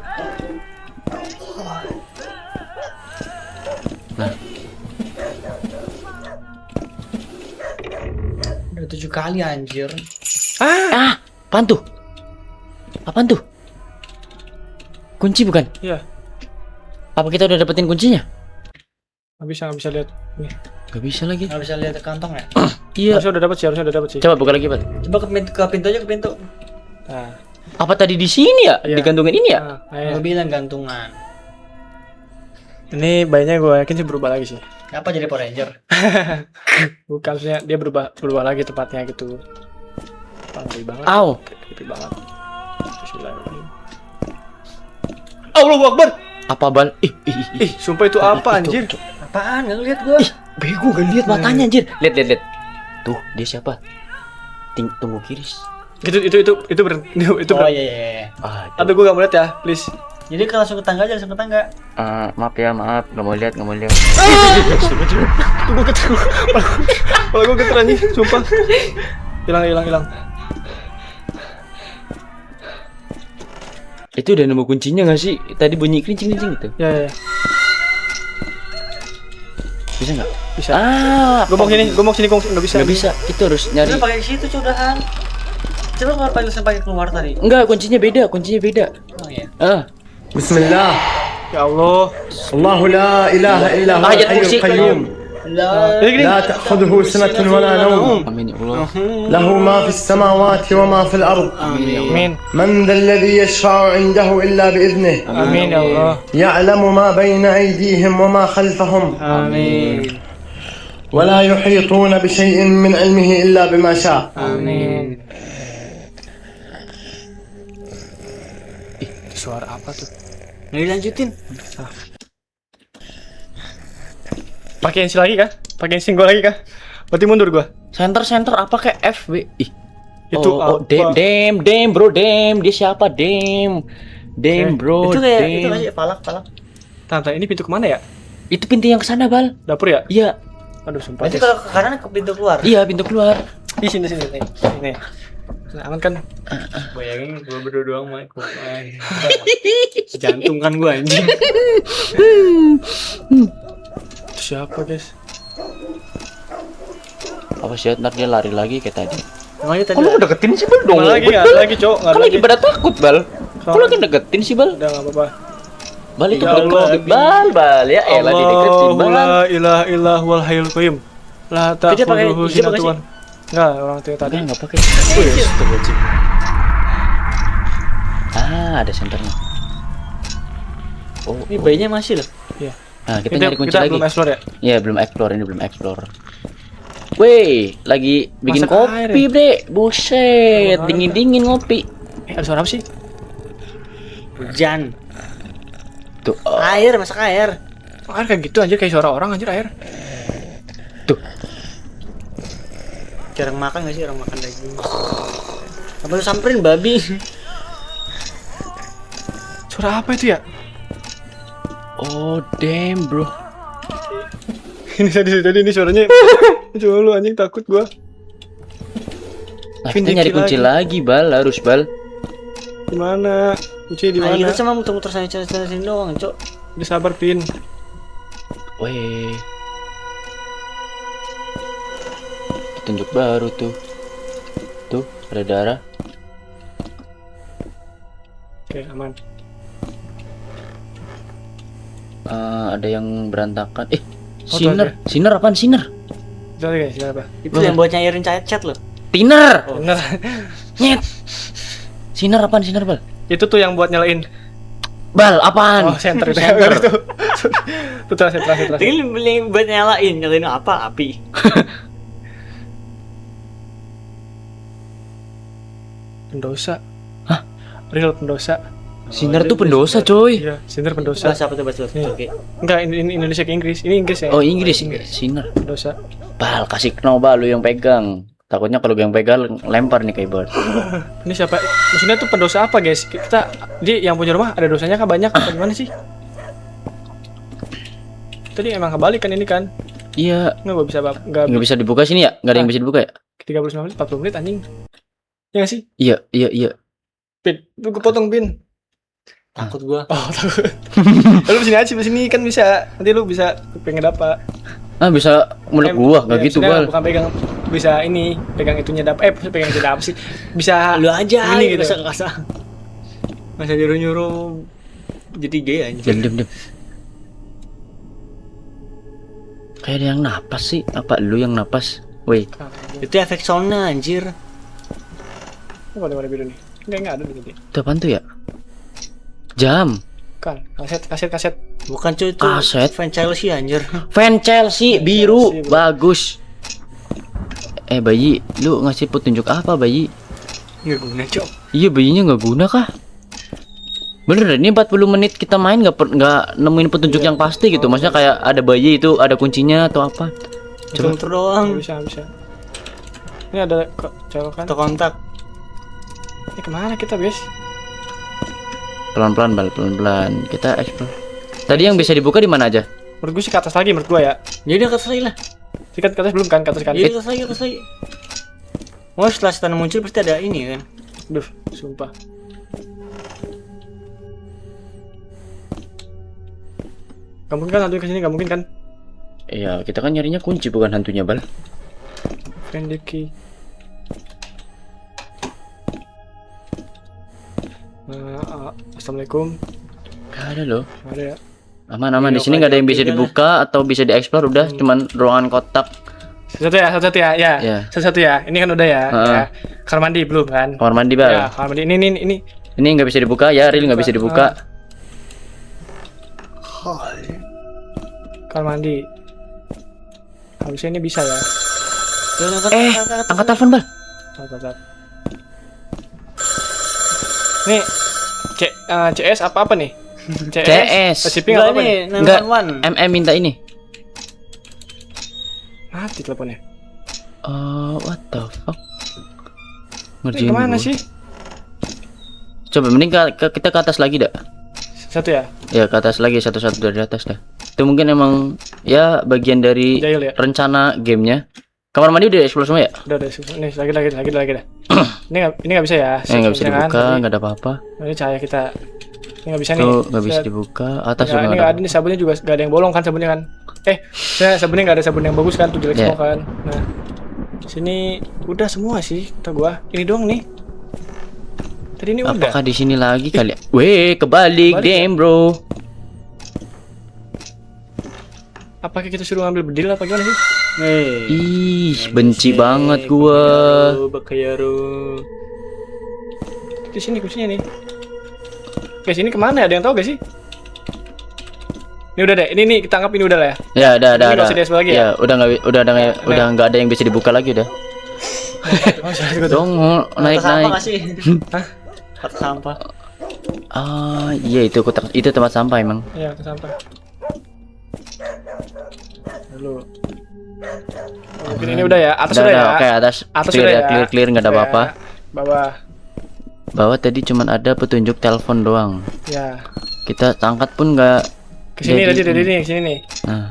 Nah, Udah 7 kali anjir. apaan tuh? Apaan tuh? Kunci bukan? Iya. Apa kita udah dapetin kuncinya? Nggak bisa lihat. Nih. Gak bisa lagi. Nggak bisa lihat kantong ya? Iya. Harusnya udah dapat sih. Coba buka lagi, Bal. Coba ke pintu aja ke pintu. Nah, Apa tadi di sini ya? Iya. Digantungin ini ya? nah, ayo. Gue bilang gantungan. Ini bayinya gue yakin sih berubah lagi sih. Apa jadi Power Ranger? Bukan, maksudnya dia berubah lagi tempatnya gitu. Ngeri banget. Au. Creepy banget. Bismillahirrahmanirrahim. Allahu Akbar. Apa, Bal? Ih. Sumpah itu apa anjir? Apaan? Nggak ngeliat gue. Bego gak lihat matanya anjir. Lihat. Tuh, dia siapa? Tunggu kiris. Itu berhenti. Itu Oh berhenti. iya. Aduh, gue gak mau lihat ya, please. Jadi kan langsung ke tangga aja, langsung ke tangga. Maaf, nggak mau lihat. Tunggu keter. Kalau gue keter anjing, sumpah. Hilang. Itu udah nemu kuncinya nggak sih? Tadi bunyi klincing gitu. Ya. Bisa nggak? Bisa. Gue Gue mau sini nggak bisa. Nggak bisa. Itu harus nyari. Udah pakai situ cudahan. Coba keluar pakai keluar tadi. Enggak, kuncinya beda. Oh iya. بسم الله Ya Allah. الله لا إله إلا هو آية الحي الكرسي. القيوم لا تأخذه سنة ولا نوم Amin ya Allah. له ما في السماوات وما في الأرض Amin. من ذا الذي يشفع عنده إلا بإذنه Amin ya Allah. يعلم ما بين أيديهم وما خلفهم Amin. ولا يحيطون بشيء من علمه إلا بما شاء Amin. suara apa tuh? Nah, dilanjutin. Pakai NC lagi kah? Pakai NC gua lagi kah? Berarti mundur gua. Center apa kayak FB? Ih. Itu oh, apa? Dem bro, Dem. Dia siapa? Dem bro, Itu kayak Dem. itu masih palak. Tante, ini pintu kemana ya? Itu pintu yang kesana, Bal. Dapur ya? Iya, Aduh, sumpah. Nanti Guys. kalau ke kanan ke pintu keluar. iya pintu keluar. Di sini nih. Nih. Nah, aman kan? Bayangin gua berdua doang main. Jantung kan gua anjing. Itu siapa, guys? Apa sih? Ntar dia lari lagi kayak tadi. Makanya tadi. Kalau lu deketin sih, Bal dong. Nggak lagi, Cok. Nggak Kan lagi pada takut, Bal. Kalau lagi deketin sih, Bal. Udah enggak apa-apa. Bal itu Ya bener Allah. Bal ya elah dideketin, Allahu Bal. la ilaha illa huwal hayyul qayyum. La Dia pakai ta'khudhuhu hijab apa sinatun. Enggak, orang tua tadi. Enggak pakai. Ada senternya. Oh, Ini bayinya masih loh. Iya. nah kita nyari kunci kita lagi. belum explore ya? Iya, belum explore ini belum explore. Weh, lagi bikin Masak kopi, air ya? Bre. Buset, Masak dingin-dingin ngopi. Ada suara apa sih? Hujan. Tuh, Air, masak air. Air kayak gitu anjir, kayak suara orang anjir air. tuh. Jarang makan gak sih orang makan daging? Apa lu samperin babi? Suara apa itu ya? Oh, damn, bro. Ini tadi ini suaranya. Coba lu anjing, takut gua. Nah, kita nyari kunci lagi, Bal, harus, Bal. Di mana? Kunci di Nah, mana? kita cuma muter-muter sana sini doang, Cok. Udah sabar, Pin. Weh. Petunjuk baru tuh. Tuh, ada darah. Oke, aman. Ada yang berantakan. Oh, Sinner. Sinner apaan Sinner? Itu lagi guys, apa? Itu yang buat nyairin chat loh. Tiner. Bener. Nyet. Sinner apaan Sinner, Bal? Itu tuh yang buat nyalain. Bal, apaan? Oh, center itu. Center. Itu. Itu terus. Ini beli buat nyalain apa? Api. Pendosa. Hah? Real pendosa. Sinner tuh pendosa, coy. Iya, Sinner pendosa. Bahasa apa tuh bahasa? Iya. Oke. Enggak, ini Indonesia ke Inggris. Ini Inggris ya. Oh, Inggris. Sinner. Pendosa. Bal, kasih know, Bal, lu yang pegang. Takutnya kalau gue yang pegang lempar nih keyboard. Ini siapa? Maksudnya tuh pendosa apa, guys? Kita dia yang punya rumah ada dosanya kan banyak apa gimana sih? Tadi emang kebalik kan ini kan? Iya, Nggak bisa nggak bisa dibuka sini ya? Nggak ada yang bisa dibuka ya? 39 menit 40 menit anjing. Ya nggak sih? Iya. Pin, lu kepotong Pin. Takut gua. Oh, takut. Lu sini aja sini kan bisa. Nanti lu bisa pengen apa? Ah, bisa meluk gua, nggak gitu, maksudnya Bal. Bukan pegang bisa ini, pegang itunya dapat pegang itu dapat sih. Bisa Lu aja ini gitu. Masa nyuruh jadi gay anjing. Diam. Kayak ada yang napas sih. Apa lu yang napas? Woi, Itu efek soundnya anjir. Apa warna biru nih? Enggak ada di sini. itu apaan tuh ya? Jam. Kan, kaset. Bukan cuy itu Kaset. fan Chelsea anjir. Fan Chelsea biru, Chelsea, bro. bagus. Bayi, lu ngasih petunjuk apa, Bayi? Nggak guna, Cok. Iya, bayinya nggak guna kah? Bener, ini 40 menit kita main nggak nemuin petunjuk yang pasti gitu. Maksudnya kayak ada bayi itu ada kuncinya atau apa? Coba. Muter doang. Bisa. Ini ada colokan. Atau kontak. Ini kemana kita, Bes? Pelan-pelan, Bal, pelan-pelan. Kita explore. Tadi yang bisa dibuka di mana aja? Menurut gue sih ke atas lagi menurut gue ya. Jadi ke atas lagi lah. Ke atas belum kan? Ke atas kan? Jadi ke atas lagi. Oh, setelah setan muncul pasti ada ini kan. Duh, sumpah. Gak mungkin kan hantu kesini, gak mungkin kan? Iya, kita kan nyarinya kunci bukan hantunya, Bal. Find the key. Assalamualaikum. Gak ada loh. Gak ada ya? Aman. Di sini nggak ada yang bisa dibuka atau bisa dieksplor. Udah, cuman ruangan kotak. Satu ya, ya. Iya. Satu ya. Ini kan udah ya. Heeh. Ya. Kamar mandi belum kan? Kamar mandi, Bal. Ya, kamar mandi. Ini. Ini nggak bisa dibuka ya, Ril nggak bisa dibuka. Kamar mandi. Harusnya ini bisa ya. Angkat telepon, Bal. Bentar. Nih, CS apa nih? CS. Shipping apa nih? Enggak. MM minta ini. Mati teleponnya. What the fuck? Ini Ngerjain kemana gua. sih? Coba mending kita ke atas lagi dah. Satu ya? Ya ke atas lagi, satu-satu dari atas dah. Itu mungkin emang ya bagian dari Jahil ya? rencana gamenya. Kamar mandi udah explore semua ya? Udah. Nih, lagi dah. ini nggak bisa ya? Nggak bisa Jangan, dibuka, tadi. nggak ada apa-apa. Ini cahaya kita. Ini nggak bisa nih. Tuh nggak bisa Lihat. dibuka. Atas Nggak, juga ini nggak nggak ada. ada nih, sabunnya juga nggak ada yang bolong kan sabunnya kan? Sabunnya nggak ada sabun yang bagus kan? Tuh jelek Yeah. semua kan? Nah, sini udah semua sih kata gua. Ini doang nih. Tadi ini udah. Apakah di sini lagi kali? Weh, kebalik, Kebalik damn bro. Apakah kita suruh ngambil bedil apa gimana sih? Ih, benci banget gua. Bakayaru. Di sini kuncinya nih. Guys, ini kemana? Ada yang tahu gak sih? Ini udah deh. Ini nih kita anggap ini udah lah ya. Ya, udah. Ini nggak usah di-explore lagi ya? Ya, udah nggak ada yang bisa dibuka lagi udah. Dong, naik. sih? Hah? Kotak sampah. Iya itu tempat sampah emang. Iya, ke sampah. Lalu. Mungkin ini udah ya. Atas udah ya. Oke, atas Udah ya. clear nggak ada Udah apa-apa. ya. Bawah. Bawah tadi cuman ada petunjuk telepon doang. Ya. Kita angkat pun nggak. Kesini jadi- tadi nih, kesini nih. Nah,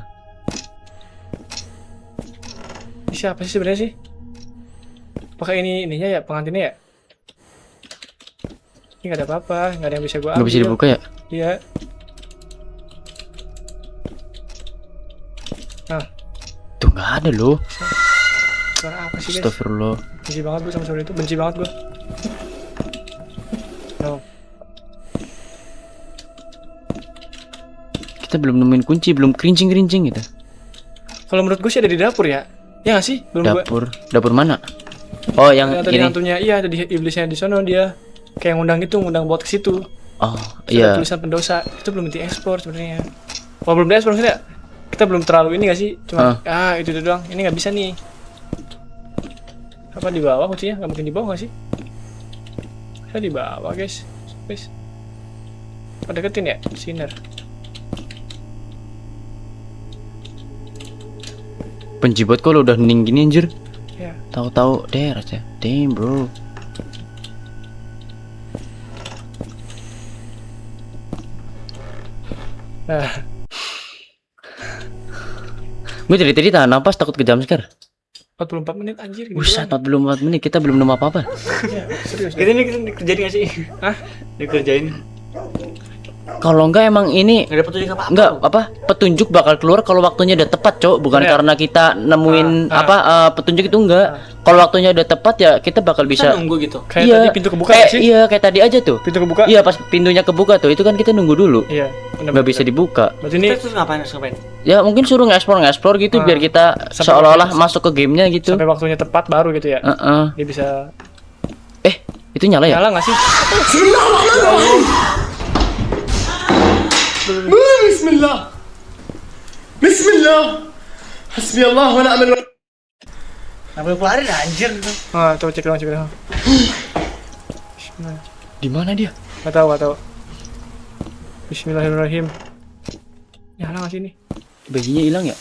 Ini siapa sih sebenarnya sih? Apakah ininya ya pengantinnya ya? Ini nggak ada apa-apa, nggak ada yang bisa gua ambil. nggak bisa dibuka ya? Iya. Tuh nggak ada loh. Suara apa sih guys? Astagfirullah. Benci banget gue sama suara itu, benci banget gue. No. Kita belum nemuin kunci, belum kerincing gitu. Kalau menurut gue sih ada di dapur ya. Ya nggak sih? Belum gue. Dapur mana? Oh, yang Tadi ini. hantunya, iya ada di iblisnya di sono dia. Kayak ngundang gitu, ngundang bot ke situ. Oh, Terus ada iya. tulisan pendosa. Itu belum diekspor sebenarnya. Kalau belum diekspor maksudnya kita belum terlalu ini gak sih? Cuma itu doang. Ini nggak bisa nih. Apa di bawah kuncinya? Nggak mungkin di bawah nggak sih? Saya di bawah guys. Guys. Oh, deketin ya? Sinner. Penjibat kok lo udah hening gini anjir. Ya. Tahu-tahu der aja. Damn, bro. Nah, Gue dari tadi tahan napas takut ke jumpscare. 44 menit anjir gitu. Buset, 44 menit kita belum nemu apa-apa. Ya, serius. Kita ini dikerjain gak sih? Hah? Dikerjain. Kalau enggak emang ini Gak ada petunjuk apa-apa. enggak apa petunjuk bakal keluar kalau waktunya udah tepat, Cok. Bukan Bener. karena kita nemuin petunjuk itu enggak. Kalau waktunya udah tepat ya kita bakal Bisa bisa. nunggu gitu. Kayak tadi pintu kebuka kayak, nggak sih? Iya, kayak tadi aja tuh. Pintu kebuka? Iya, pas pintunya kebuka tuh, itu kan kita nunggu dulu. Iya. bener, Nggak bener. bisa dibuka. Berarti ini Terus ngapain? Ya mungkin suruh nge-explore gitu biar kita Sampai seolah-olah waktunya- masuk ke gamenya gitu. sampai waktunya tepat baru gitu ya. Heeh. Dia bisa Itu nyala ya? nyala nggak sih? بسم الله بسم الله حسبي الله ونعم الوكيل. Nggak boleh keluarin anjir. Ah, coba cek dong. Bismillah. Di mana dia? Nggak tahu. Bismillahirrahmanirrahim. Nyala nggak sih ini? Bayinya hilang ya?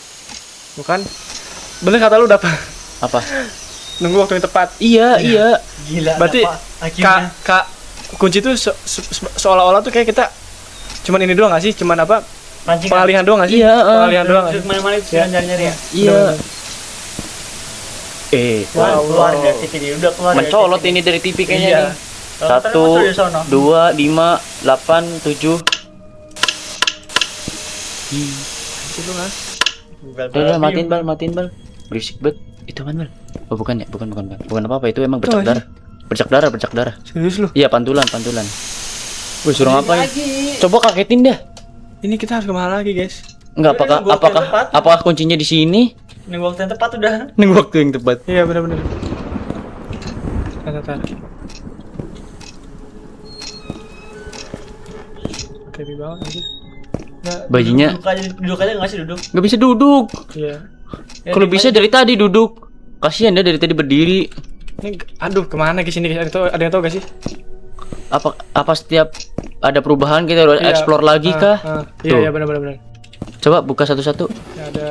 Bukan? Bener kata lu dapat. Apa? Nunggu waktu yang tepat. Iya. Gila. Berarti apa? Akhirnya. kak kunci itu seolah-olah tuh kayak kita cuman ini doang nggak sih? Cuman apa? Mancing. Pengalihan doang nggak sih? Iya, Pengalihan doang nggak sih? Mana-mana itu Ya. nyari-nyari ya. Iya. Keluar dari TV ini. Udah keluar. dari Mencolot TV. ini dari TV kayaknya Iya. nih. Kalau ntar masuk di sono. 2, 5, 8, 7. Itu nggak? Udah, matiin bal. Berisik banget. Itu apaan bal? Oh bukan ya, bukan. Bukan apa-apa, itu emang bercak Itu darah. Bercak darah. Serius lu? Iya, pantulan. Gue suruh ngapain? Coba kagetin dah. Ini kita harus kemana lagi guys? Enggak, Udah, nunggu waktu yang tepat. apakah kuncinya di sini? Nunggu waktu yang tepat udah. Nunggu waktu yang tepat. Iya benar-benar. Tar. Creepy banget aja. Nggak, Bayinya Duduk aja nggak sih duduk? nggak bisa duduk. iya. Ya, Kalau di- bisa dari tadi duduk. Kasihan dia dari tadi berdiri. Ini aduh kemana guys ini guys? Ada yang tahu gak sih? Apa setiap ada perubahan kita harus Iya. explore lagi kah? Iya Tuh. iya benar benar. Coba buka satu-satu. Ya, ada.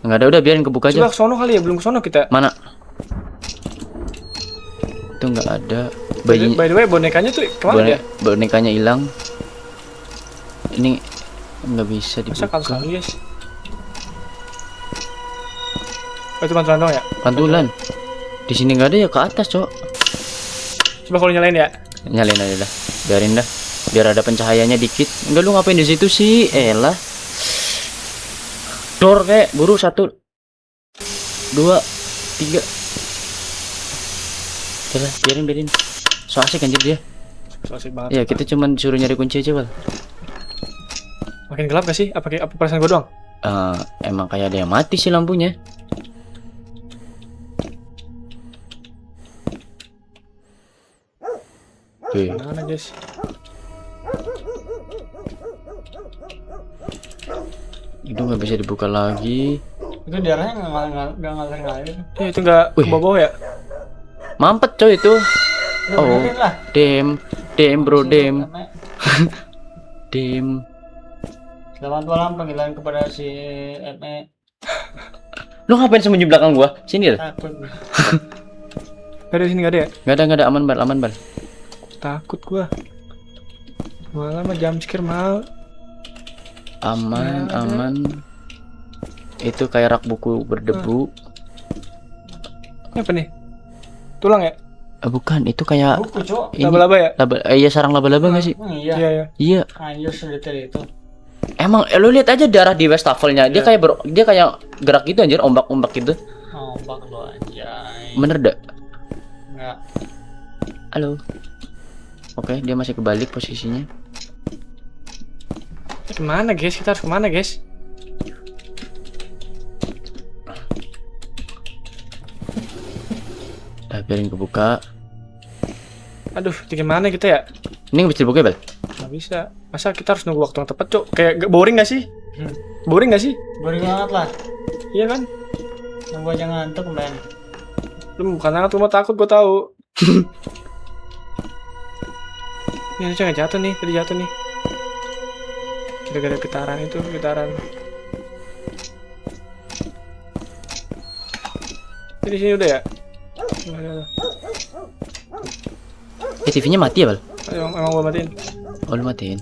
Nggak ada, udah biarin kebuka aja. Coba ke sono kali ya, belum ke sono kita. Mana? Itu nggak ada. Bayi By the way, bonekanya tuh kemana dia? bonekanya hilang. Ini nggak bisa Masa kan dibuka. sekali guys? Oh, itu pantulan dong ya? Pantulan. Di sini nggak ada ya, ke atas, Cok. Coba kalau nyalain ya. Nyalain aja dah. Biarin dah. Biar ada pencahayaannya dikit. Enggak, lu ngapain di situ sih? Elah. Dor kayak buru 1 2 3. Udah, biarin. So asik anjir dia. So asik banget. Ya, kita cuman suruh nyari kunci aja, Bal. Makin gelap gak sih? Apa perasaan gua doang? Emang kayak ada yang mati sih lampunya. Oke. Mana guys? Itu nggak bisa dibuka lagi. Itu darahnya nggak ngalir. Ya, itu nggak ke Wih. bawah ya? Mampet coy itu. Oh, Benerin lah. dem bro, dem. Dem. Selamat malam, panggilan kepada si ME. Lu ngapain sembunyi belakang gua? Sini dah. Takut. Gak ada di sini, gak ada ya? Nggak ada, aman bal. Takut gua. Malah mah jumpscare mal. Aman. Itu kayak rak buku berdebu. Ini apa nih? Tulang ya? Bukan, itu kayak Buku, Cok. ini. Laba-laba ya? Iya, sarang laba-laba nggak sih? Iya. Iya. Iya. Anjir sedetail itu. Emang lu lihat aja darah di wastafelnya. Dia kayak dia kayak gerak gitu anjir, ombak-ombak gitu. Ombak lo anjay. Bener dah. Enggak. Halo. Oke, dia masih kebalik posisinya. Kemana guys? Kita harus kemana guys? Udah, biarin kebuka. Aduh, gimana kita ya? Ini nggak bisa dibuka, Bal? Gak bisa. Masa kita harus nunggu waktu yang tepat, Cok? Kayak boring gak sih? Boring gak sih? Boring banget lah. Iya kan? Nunggu aja ngantuk, men. Lu bukan banget, lu mau takut, gua tahu. Ini harusnya nggak jatuh nih, tadi jatuh nih. Gara-gara getaran itu, getaran. Ini di sini udah ya? Udah. TV-nya mati ya, Bal? Emang gua matiin. Oh, lu matiin.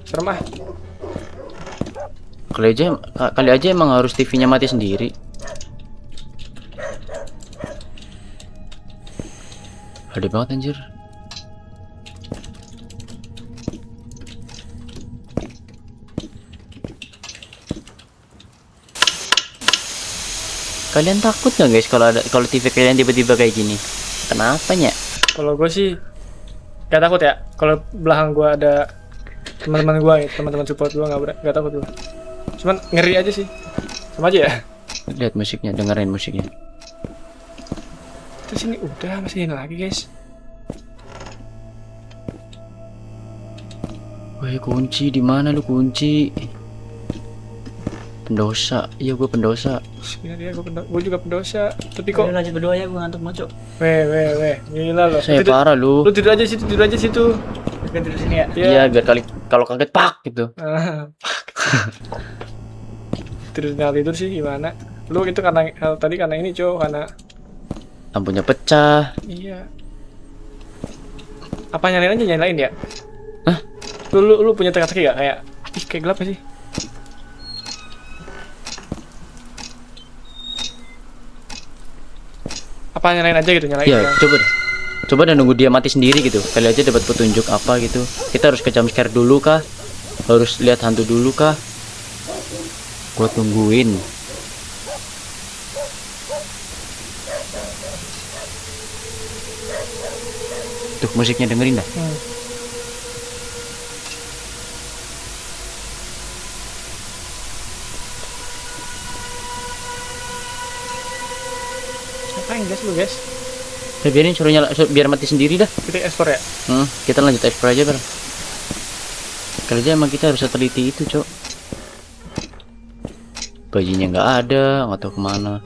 Serem ah. Kali aja emang harus TV-nya mati sendiri. Gede banget anjir. Kalian takut nggak guys kalau TV kalian tiba-tiba kayak gini? Kenapanya? Kalau gue sih gak takut ya. Kalau belakang gue ada teman-teman gue, teman-teman support gue gak takut gue. Cuman ngeri aja sih. Sama aja ya. Lihat musiknya, dengerin musiknya. Terus ini udah masih ini lagi guys. Woi, kunci di mana lu kunci? Pendosa. Iya, gue pendosa. Ini dia, gue juga pendosa. Tapi kok Ayo lanjut berdoa ya, gue ngantuk banget, Cok. weh gila loh. Saya parah lu. Lu tidur aja situ. Kita tidur sini ya. Iya. Iya, biar kalau kaget pak gitu. Ah, tidur sih gimana? Lu itu karena tadi karena ini cow, karena Lampunya pecah. iya. Apa nyalain ya? Hah? Lu punya teka-teki gak? Kayak gelap gak sih? Apa nyalain aja gitu, nyalain Iya, ya? coba deh nunggu dia mati sendiri gitu. Kali aja dapat petunjuk apa gitu. Kita harus ke jumpscare dulu kah? Harus lihat hantu dulu kah? Gua tungguin. Tuh musiknya dengerin dah. Ngapain guys lu guys? Udah biarin biar mati sendiri dah. Kita ekspor ya? Kita lanjut explore aja bang. Kali aja emang kita harus teliti itu cok. Bayinya nggak ada, nggak tahu kemana.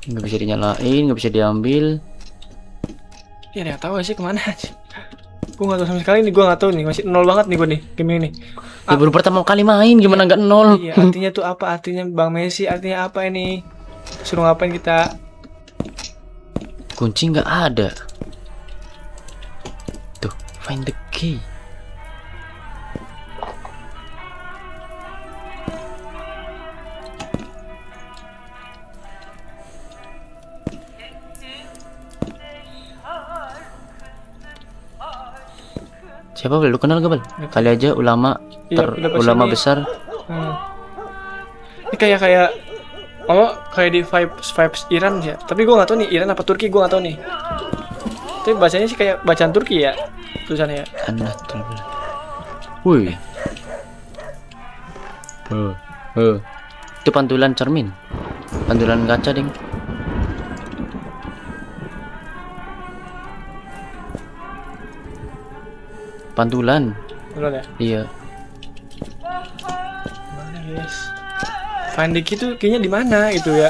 Nggak bisa dinyalain, nggak bisa diambil. Ya nggak tahu sih kemana sih. Gue nggak tahu sama sekali nih, gue nggak tahu nih, masih nol banget nih gue nih game ini. Ya baru pertama kali main, gimana nggak nol? Iya, artinya tuh apa? Artinya Bang Messi, artinya apa ini? Suruh ngapain kita? Kunci nggak ada. Tuh, find the key. Siapa Bel? Lu kenal gak Bel? Kali aja ulama Iya, udah pasti ulama nih. besar. Hmm. Ini kayak kayak di vibes Iran ya. Tapi gue nggak tahu nih Iran apa Turki, gue nggak tahu nih. Tapi bacanya sih kayak bacaan Turki ya tulisannya ya. Anlatul. Wih. Itu pantulan cermin. Pantulan kaca, ding. Pantulan. Betul ya? Iya. Mana guys? Find the key tuh kayaknya di mana gitu ya?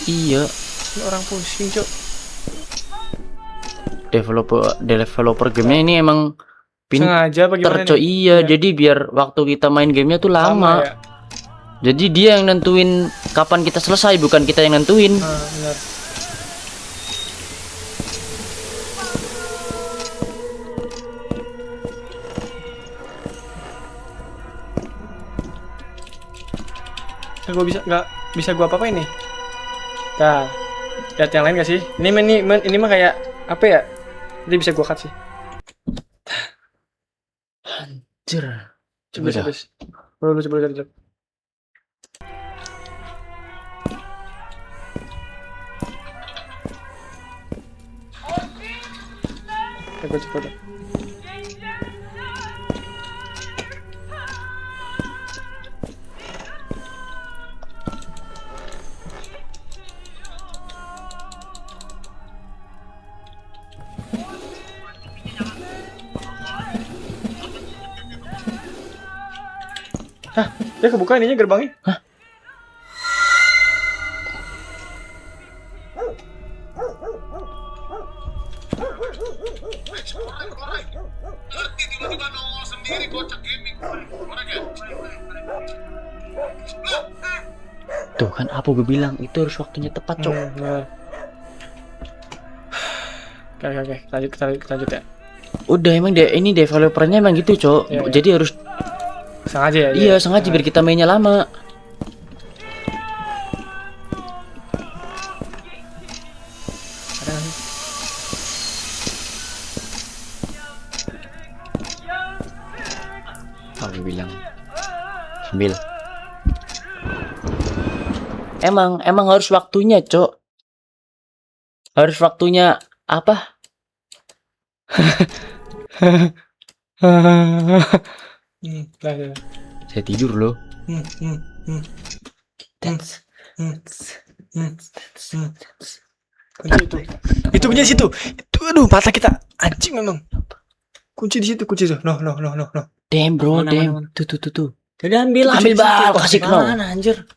Iya. Ini orang pusing cok. Developer gamenya ini emang Sengaja apa gimana pinter, Cok. nih? Iya, jadi biar waktu kita main gamenya tuh lama. ya? Jadi dia yang nentuin kapan kita selesai, bukan kita yang nentuin. Benar. Gue nggak bisa gue apa ini? Nah, lihat yang lain gak sih? Ini mah kayak apa ya? Jadi bisa gue cut sih. Anjir. Coba dah. Coba. Coba. Hah, dia kebuka ininya gerbangnya. Hah? Tuh kan apa gue bilang, itu harus waktunya tepat, Cok. Nah. Oke, lanjut ya. Udah, emang ini developernya emang gitu, Cok. Iya. Jadi harus Sengaja ya. iya, sengaja biar kita mainnya lama. Ada nggak sih? Apa gue bilang? Sambil. Emang harus waktunya, Cok. Harus waktunya apa? Lah. Saya tidur loh. Kunci itu. Itu punya situ. Itu aduh mata kita anjing memang. Kunci di situ, kunci tuh. No. Damn bro, Mana, damn. mana. Tuh. Jadi ambil Bal, kasih ke mana anjir.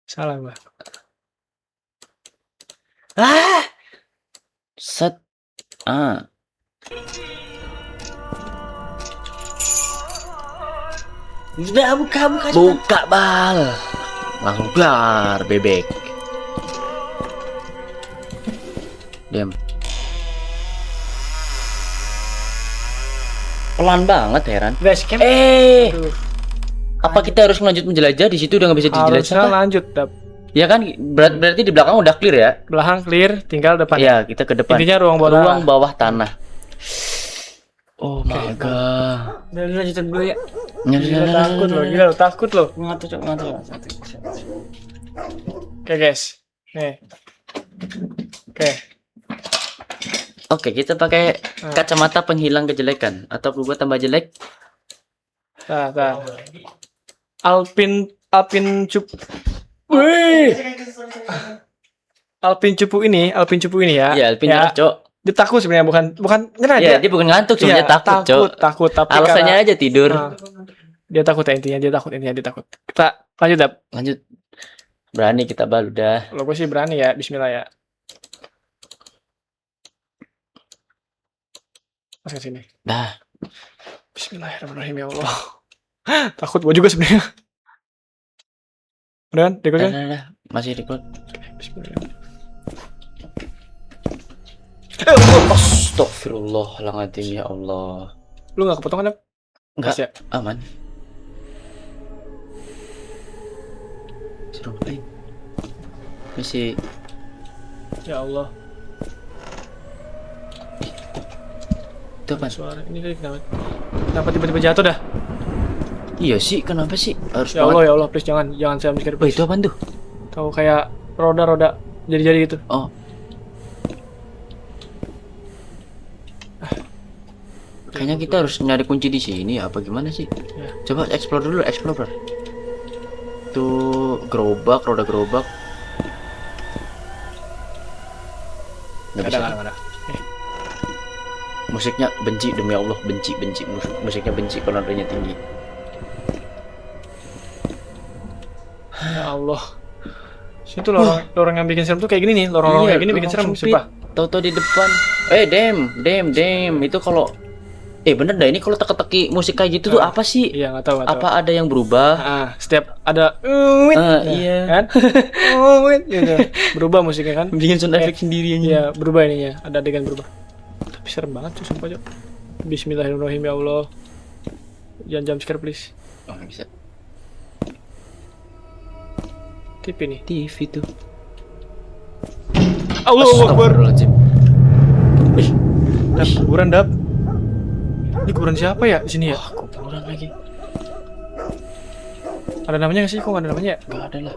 Salah gua. Set. Udah buka. Buka bal. Langsung keluar bebek. Diam. Pelan banget heran. Base camp. Aduh. Apa kita harus lanjut menjelajah di situ udah nggak bisa dijelajah? Harusnya Apa? lanjut, Dap. Ya kan berarti di belakang udah clear ya? Belakang clear, tinggal depan. Iya, kita ke depan. Intinya ruang bawah tanah. Oh my god. Udah lanjutin dulu ya. Gila, Gila takut loh. Ngantuk. Oke, guys. Nih. Oke, kita pakai kacamata penghilang kejelekan atau berubah tambah jelek. Nah. Alpin cup. Wih. Alpin cupu ini ya. Iya, Alpin nyerah, Cok. Dia takut sebenarnya bukan nyerah Iya, dia bukan ngantuk, cuma dia takut, Cok. Takut tapi Alasannya aja tidur. dia takut ya, intinya dia takut. Kita lanjut, Dap. Lanjut. Berani kita bal udah. Kalau gue sih berani ya, bismillah ya. Mas ke sini. Dah. Bismillahirrahmanirrahim ya Allah. Takut gue juga sebenarnya. Udah kan? Record kan? Dah. Masih record. Bismillahirrahmanirrahim. Astagfirullahaladzim ya Allah. Lu gak kepotong kan? Enggak. Ya? Aman. Suruh ngapain? Misi. Ya Allah. Itu apa? Suara ini tadi kenapa? Kenapa tiba-tiba jatuh dah? Iya sih, kenapa sih? Harus Ya banget. Allah, ya Allah, please jangan saya mikir. Oh, itu apaan tuh? Tahu kayak roda-roda jadi-jadi gitu. Oh. Kayaknya kita harus nyari kunci di sini apa gimana sih? Ya. Coba explore dulu, explore. Tuh gerobak, roda gerobak. Nggak bisa. Nggak ada. Musiknya benci demi Allah, benci. Musiknya benci kalau nadanya tinggi. Ya Allah. Situ lorong yang bikin serem tuh kayak gini nih, lorong kayak gini bikin serem, sumpah. Tahu-tahu di depan. Dem. Itu kalau bener dah ini kalau teka-teki musik kayak gitu tuh apa sih? Iya, nggak tahu. Apa ada yang berubah? Setiap ada Iya. kan? Gitu. Berubah musiknya kan? Bikin sound effect sendiri aja. Iya, berubah ininya. Ada adegan berubah. Tapi serem banget tuh sumpah, Cok. Bismillahirrahmanirrahim ya Allah. Jangan jump scare please. Oh, nggak bisa. TV nih. TV tuh. Allahu Akbar. Astagfirullahaladzim. Dap, kuburan dap. Ini kuburan siapa ya di sini ya? Kuburan lagi. Ada namanya nggak sih? Kok nggak ada namanya ya? Gak ada lah.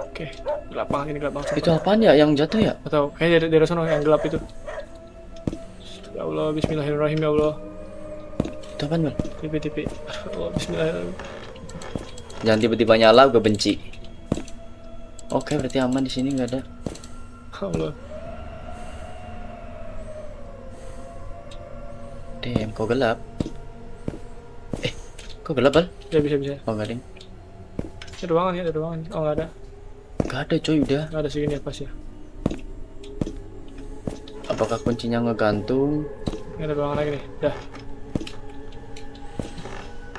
Oke, gelap banget ini, gelap banget. Itu apaan ya yang jatuh ya? Gak tahu, kayaknya daerah sana yang gelap itu. Ya Allah, bismillahirrahmanirrahim ya Allah. Itu apaan, Bang? TV. Allah, bismillahirrahmanirrahim. Jangan tiba-tiba nyala, gue benci. Oke, berarti aman di sini nggak ada. Allah. Damn, kok gelap? Kok gelap, Bal? Ya bisa. Oh, nggak ada. Ada ruangan. Oh nggak ada. Nggak ada, coy, udah. Nggak ada segini ya pas ya. Apakah kuncinya ngegantung? Nggak ada ruangan lagi nih. Dah.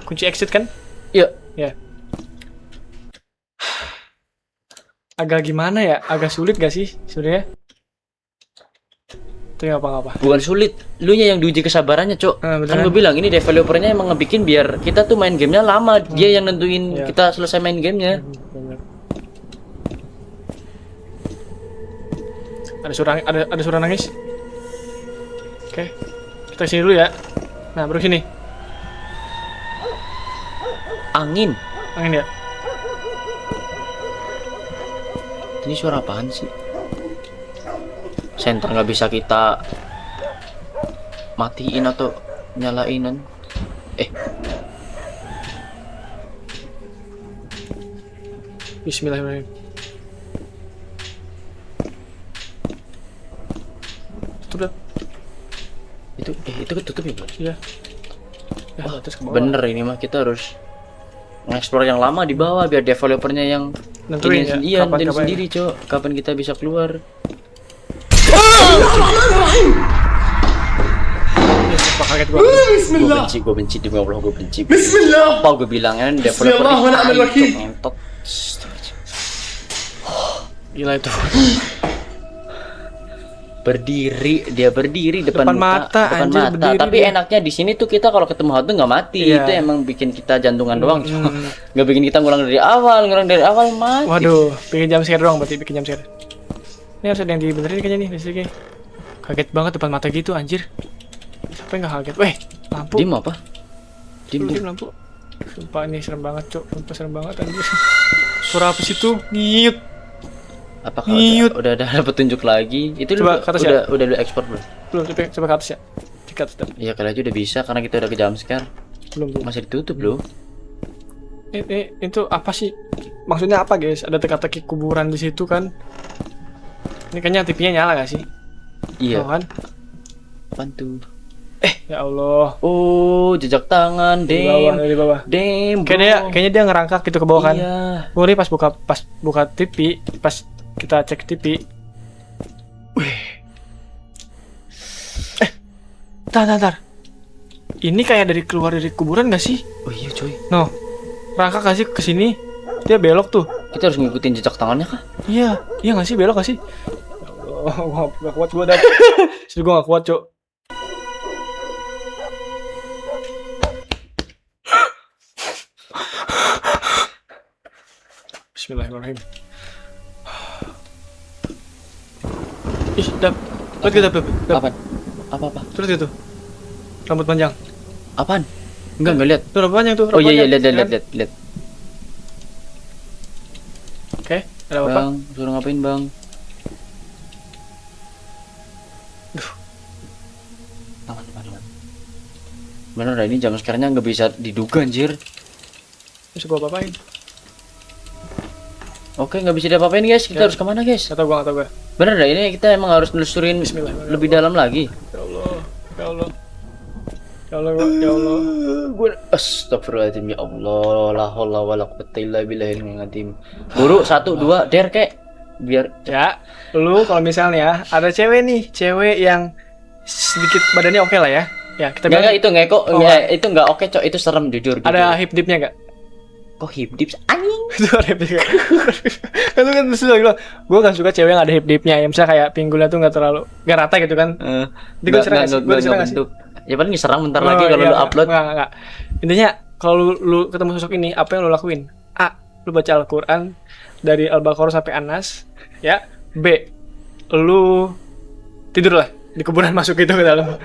Kunci exit kan? Iya. Ya. Agak gimana ya? Agak sulit gak sih sebenarnya? Itu nggak apa-apa. Bukan sulit, lu nya yang diuji kesabarannya, Cok. Kan Beneran? gue bilang ini developernya emang ngebikin biar kita tuh main gamenya lama. Dia yang nentuin Iya. kita selesai main gamenya. Bener. Ada suara nangis. Oke, kita sini dulu ya. Nah, baru sini. Angin. Angin ya. Ini suara apaan sih? Senter nggak bisa kita matiin atau nyalainan? Bismillahirrahmanirrahim. Tutup dah. Itu ketutup ya, Bro? Iya. Ya, terus ke bawah. Bener ini mah kita harus nge-explore yang lama di bawah biar developernya yang Nentuin ya, iya, kapan- nentuin kapan. sendiri, Cok. Kapan kita bisa keluar? Ya, sumpah kaget gua. Bismillah. Gue benci demi Allah, gue benci. Bismillah. Apa gue bilang kan Bismillah developer wa ni'mal wakil. ngentot. Gila itu. Dia berdiri depan mata, depan anjir, mata. berdiri Tapi dia. enaknya di sini tuh kita kalau ketemu hantu nggak mati. Iya. Itu emang bikin kita jantungan doang, Cok. Hmm. Nggak bikin kita ngulang dari awal mati. Waduh, bikin jam scare doang berarti bikin jam scare. Ini harus ada yang dibenerin kayaknya nih listriknya. Kaget banget depan mata gitu anjir. Siapa yang gak kaget? Weh, lampu. Dim apa? Dim. Dim lampu. Sumpah ini serem banget, Cok. Sumpah serem banget anjir. Suara apa sih tuh? Ngiut. Apakah Nyiut. udah ada petunjuk lagi? Itu Coba ke atas ya. udah lu ekspor belum? Belum, coba ke atas ya. Cek ke atas dah. Iya kali aja udah bisa karena kita udah ke jump scare. Belum. Masih ditutup loh. Itu apa sih? Maksudnya apa, guys? Ada teka-teki kuburan di situ kan? Ini kayaknya TV-nya nyala gak sih? Iya. Oh, kan? Apaan tuh? Ya Allah. Oh, jejak tangan, Di bawah, damn. di bawah. Damn, bro. Kayaknya dia ngerangkak gitu ke bawah kan. Iya. Gue nih pas buka TV, pas kita cek TV. Wih. Tar. Ini kayak keluar dari kuburan gak sih? Oh iya, coy. No. Rangkak gak sih ke sini? Dia belok tuh. Kita harus ngikutin jejak tangannya kah? Iya gak sih? Belok gak sih? Ya Allah, gak kuat gue dah. Sudah gue gak kuat, Cok. Bismillahirrahmanirrahim. Ih, Dap. Lihat gak, Dap? Apaan? Apa? Terus gitu. Rambut panjang. Apaan? Enggak lihat. Tuh rambut panjang tuh. Oh rambut iya, panjang. lihat. Oke, ada apa? Bang, suruh ngapain, Bang? Aman. Bener dah, ini jam sekarangnya nggak bisa diduga, anjir. Bisa gua apa-apain? Oke, nggak bisa diapa-apain, guys. Kita Ya. harus kemana, guys? Gak tau gua. Bener dah, ini kita emang harus nelusurin Bismillahirrahmanirrahim. lebih dalam lagi. Ya Allah. Gue astagfirullahaladzim, ya Allah, la haula wala quwwata illa billahil azim. Buru 1 2 der kek biar Ya, lu kalau misalnya ada cewek yang sedikit badannya oke lah ya. Ya, kita enggak itu enggak kok Oh, itu enggak oke, Cok. Itu serem jujur gitu. ada hip dipnya enggak? Kok hip dips anjing? Itu ada hip dip. Kan lu kan suka bilang, gua kan suka cewek yang ada hip dipnya. Ya misalnya kayak pinggulnya tuh enggak rata gitu kan. Nanti gua diserang nggak sih? Gua diserang nggak sih? Ya paling diserang bentar lagi kalau iya, lu upload. Enggak. Intinya kalau lu ketemu sosok ini, apa yang lu lakuin? A, lu baca Al-Qur'an dari Al-Baqarah sampai An-Nas, ya. B, lu tidur lah di kuburan, masuk gitu ke dalam.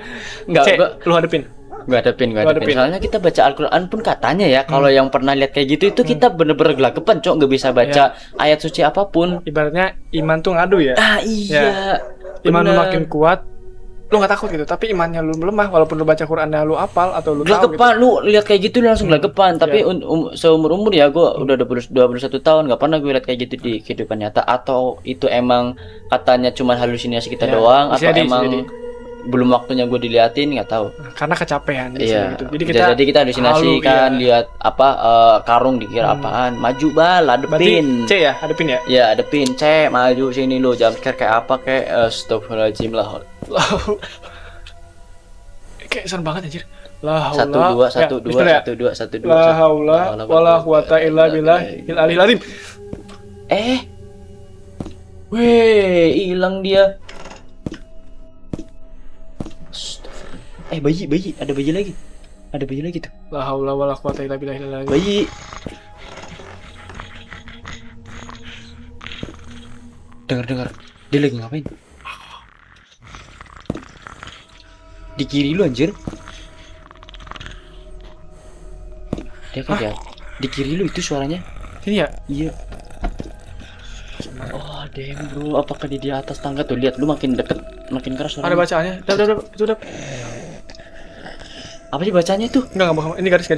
Enggak, C, gua lu hadepin. Gua hadapin. Gua hadapin. Soalnya kita baca Al-Qur'an pun katanya ya, kalau yang pernah lihat kayak gitu itu kita bener-bener gelagapan, Cok, nggak bisa baca ayat suci apapun. Ibaratnya iman tuh ngadu ya. Iya. Iman lu bener. makin kuat, lu nggak takut gitu. Tapi imannya lu melemah, walaupun lu baca Qur'annya lu apal atau lu tahu gitu. Gelagapan, lu lihat kayak gitu lu langsung gelagapan. Tapi seumur-umur ya gue udah 21 tahun nggak pernah gue lihat kayak gitu di kehidupan nyata. Atau itu emang katanya cuma halusinasi kita Ya, doang, bisa atau jadi, emang bisa jadi. belum waktunya gue diliatin, nggak tahu. Karena kecapean Iya. gitu. Jadi Bisa jadi kita halusinasi halu, kan, iya. lihat apa karung dikira apaan. Maju bal, adepin. Berarti C ya, hadepin ya. Ya adepin, cek maju sini lu, jam kayak apa kayak astagfirullahaladzim lah. Kayak serem banget anjir. La 1 haula. 2 1 2 bismillah ya. 1 2 1 2. La haula wala quwata illa billahil aliyil azim. Weh, hilang dia. Bayi, ada bayi lagi. Ada bayi lagi tuh. La haula wala quwata illa billahil azim. Bayi. Dengar. Dia lagi ngapain? Di kiri lu anjir. Dia kayak di kiri lu itu suaranya. Sini ya. Iya. Oh, damn bro, apakah dia di atas tangga tuh? Lihat, lu makin deket, makin keras Ada suaranya. bacaannya. Dap, itu dap. Apa sih bacanya tuh? Enggak bohong. Ini garis.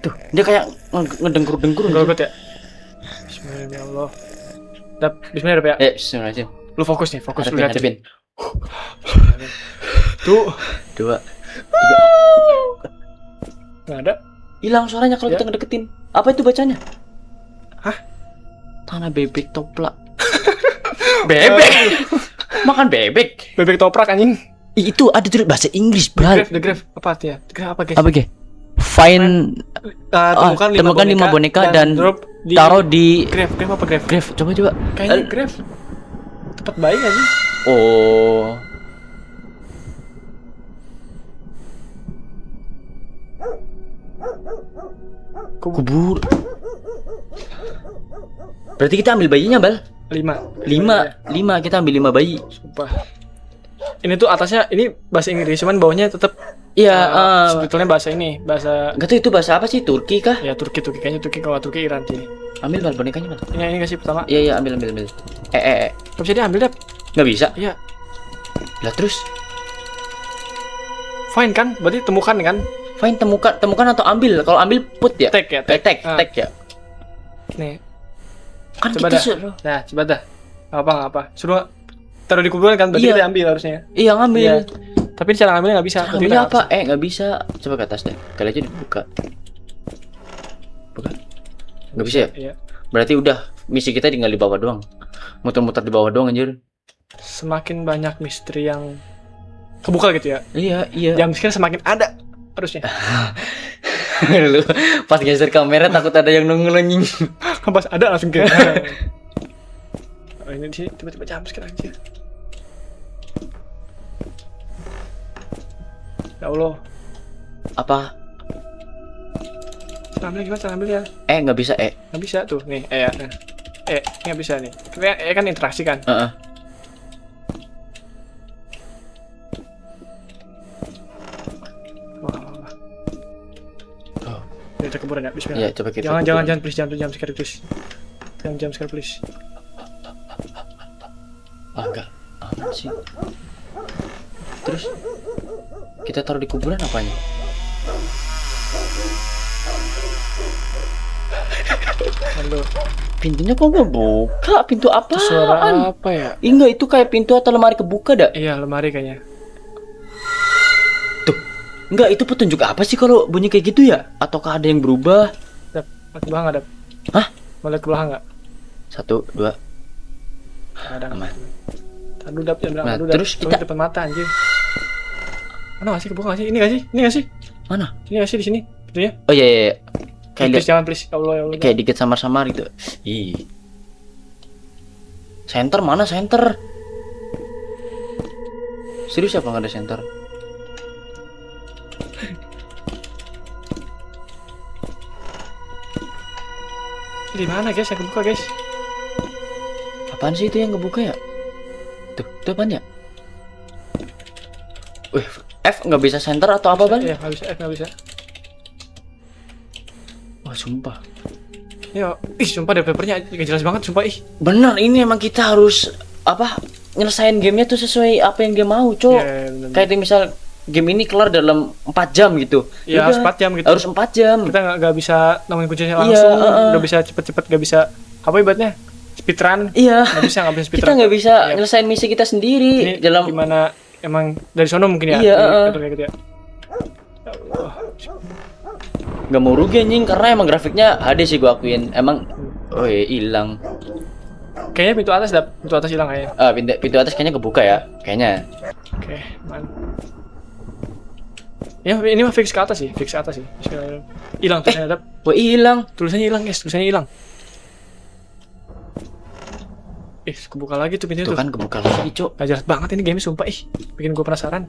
Tuh, dia kayak ngedengkur-dengkur. Enggak ya. Bismillah ya Allah. Dap, bismillah dap ya. Bismillahirrahmanirrahim. Lu fokus nih, fokus lu lihat. Hadapin. Tuh, 2 enggak ada. Hilang suaranya kalau Ya. kita ngedeketin. Apa itu bacanya? Hah? Tanah bebek toplak. Bebek. Makan bebek. Bebek toprak anjing. Itu ada tulis bahasa Inggris, Bal. The Grave. Apa artinya? The Grave apa, guys? Apa, Ge? Find temukan 5 boneka dan drop taruh di Grave apa Grave? grave. Coba. Kayaknya Grave. Tempat bayi gak sih? Oh. Kubur. Berarti kita ambil bayinya, Bal. 5. 5 kita ambil 5 bayi. Sumpah. Ini tuh atasnya ini bahasa Inggris, cuman bawahnya tetap Iya, sebetulnya bahasa enggak tahu itu bahasa apa sih? Turki kah? ya Turki kayaknya Turki, kalau Turki Iran sih. Ambil Bal bonekanya, Bal. Ini kasih pertama. Iya, ambil. Gak bisa diambil, Dap. Nggak bisa. Iya. Lah terus Fine kan? Berarti temukan kan? fine, temukan atau ambil. Kalau ambil put ya. Tag ya, Tag ya. Nih. Kan Coba kita dah. Nah, coba dah. Enggak apa. Suruh taruh di kuburan kan, berarti Iya. kita ambil harusnya. Iya ngambil. Iya. Tapi cara ngambilnya nggak bisa. Cara ngambilnya apa? Nggak bisa. Coba ke atas deh. Kali aja dibuka. Buka? Nggak bisa ya? Iya. Berarti udah misi kita tinggal di bawah doang. Muter-muter di bawah doang anjir. Semakin banyak misteri yang kebuka gitu ya. Iya, iya. Jam scare semakin ada harusnya. Lu pas geser kamera takut ada yang nongol anjing. Pas ada langsung kayak. Oh, ini di sini tiba-tiba jam scare aja. Ya Allah. Apa? Cara ambil gimana cara ambil ya? Nggak bisa Nggak bisa tuh nih. Ya. Nggak bisa nih. Kita kan interaksi kan. Heeh. Wah. Oh. Ini ada kuburan ya. Bismillah. Iya, coba kita. Jangan please, jangan scare please. Jangan jam scare please. Enggak. Aman sih. Terus kita taruh di kuburan apanya? Halo. Pintunya kok nggak buka? Pintu apa? Suara apa ya? Enggak, itu kayak pintu atau lemari kebuka dah. Iya, lemari kayaknya. Tuh. Enggak, itu petunjuk apa sih kalau bunyi kayak gitu ya? Ataukah ada yang berubah? Dap, lihat ke belakang nggak, Dap? Hah? Mau lihat ke belakang nggak? 1, 2. Nggak ada. Aman. Tadu, Dap, jangan bilang Nah, tadu, Dap. terus Soalnya kita- depan mata anjir. Mana nggak sih kebuka nggak sih? Ini nggak sih? Ini nggak sih? Mana? Ini nggak sih di sini? Pintunya? Oh iya, iya, iya. Kayak Please, lihat jangan please. Ya Allah, ya Allah. kayak dikit samar-samar gitu. Ih. Center mana center? Serius apa nggak ada center? Di mana guys yang kebuka guys? Apaan sih itu yang kebuka ya? Tuh apaan ya? Wih, F nggak bisa center atau apa bang? Iya, nggak bisa. Nggak bisa. Wah sumpah. Ya, sumpah developernya nggak jelas banget, sumpah Bener, ini emang kita harus apa? Nyelesain gamenya tuh sesuai apa yang dia mau, cok. Iya, bener. Kayak misal game ini kelar dalam 4 jam gitu. Iya, harus Udah, 4 jam gitu. Harus 4 jam. Kita nggak bisa nemuin kuncinya Iya, langsung, nggak bisa cepet-cepet, nggak bisa apa ibaratnya speedrun. Iya. Nggak bisa speedrun. Kita nggak bisa Iya. nyelesain misi kita sendiri Ini dalam. gimana emang dari sono mungkin ya? Iya, Kayak gitu ya. Ya Allah. Nggak mau rugi anjing karena emang grafiknya HD sih gua akuin. Emang oh iya hilang. Kayaknya pintu atas pintu atas hilang kayaknya. Pintu atas kayaknya kebuka ya, kayaknya. Oke, man. Ya, ini mah fix ke atas sih, fix ke atas sih. Bismillahirrahmanirrahim. Hilang tulisannya, Dap. Wah hilang. Tulisannya hilang, guys. Tulisannya hilang. Kebuka lagi tuh pintu Tuh tuh. kan kebuka lagi, cok. Gak jelas banget ini game sumpah, bikin gua penasaran.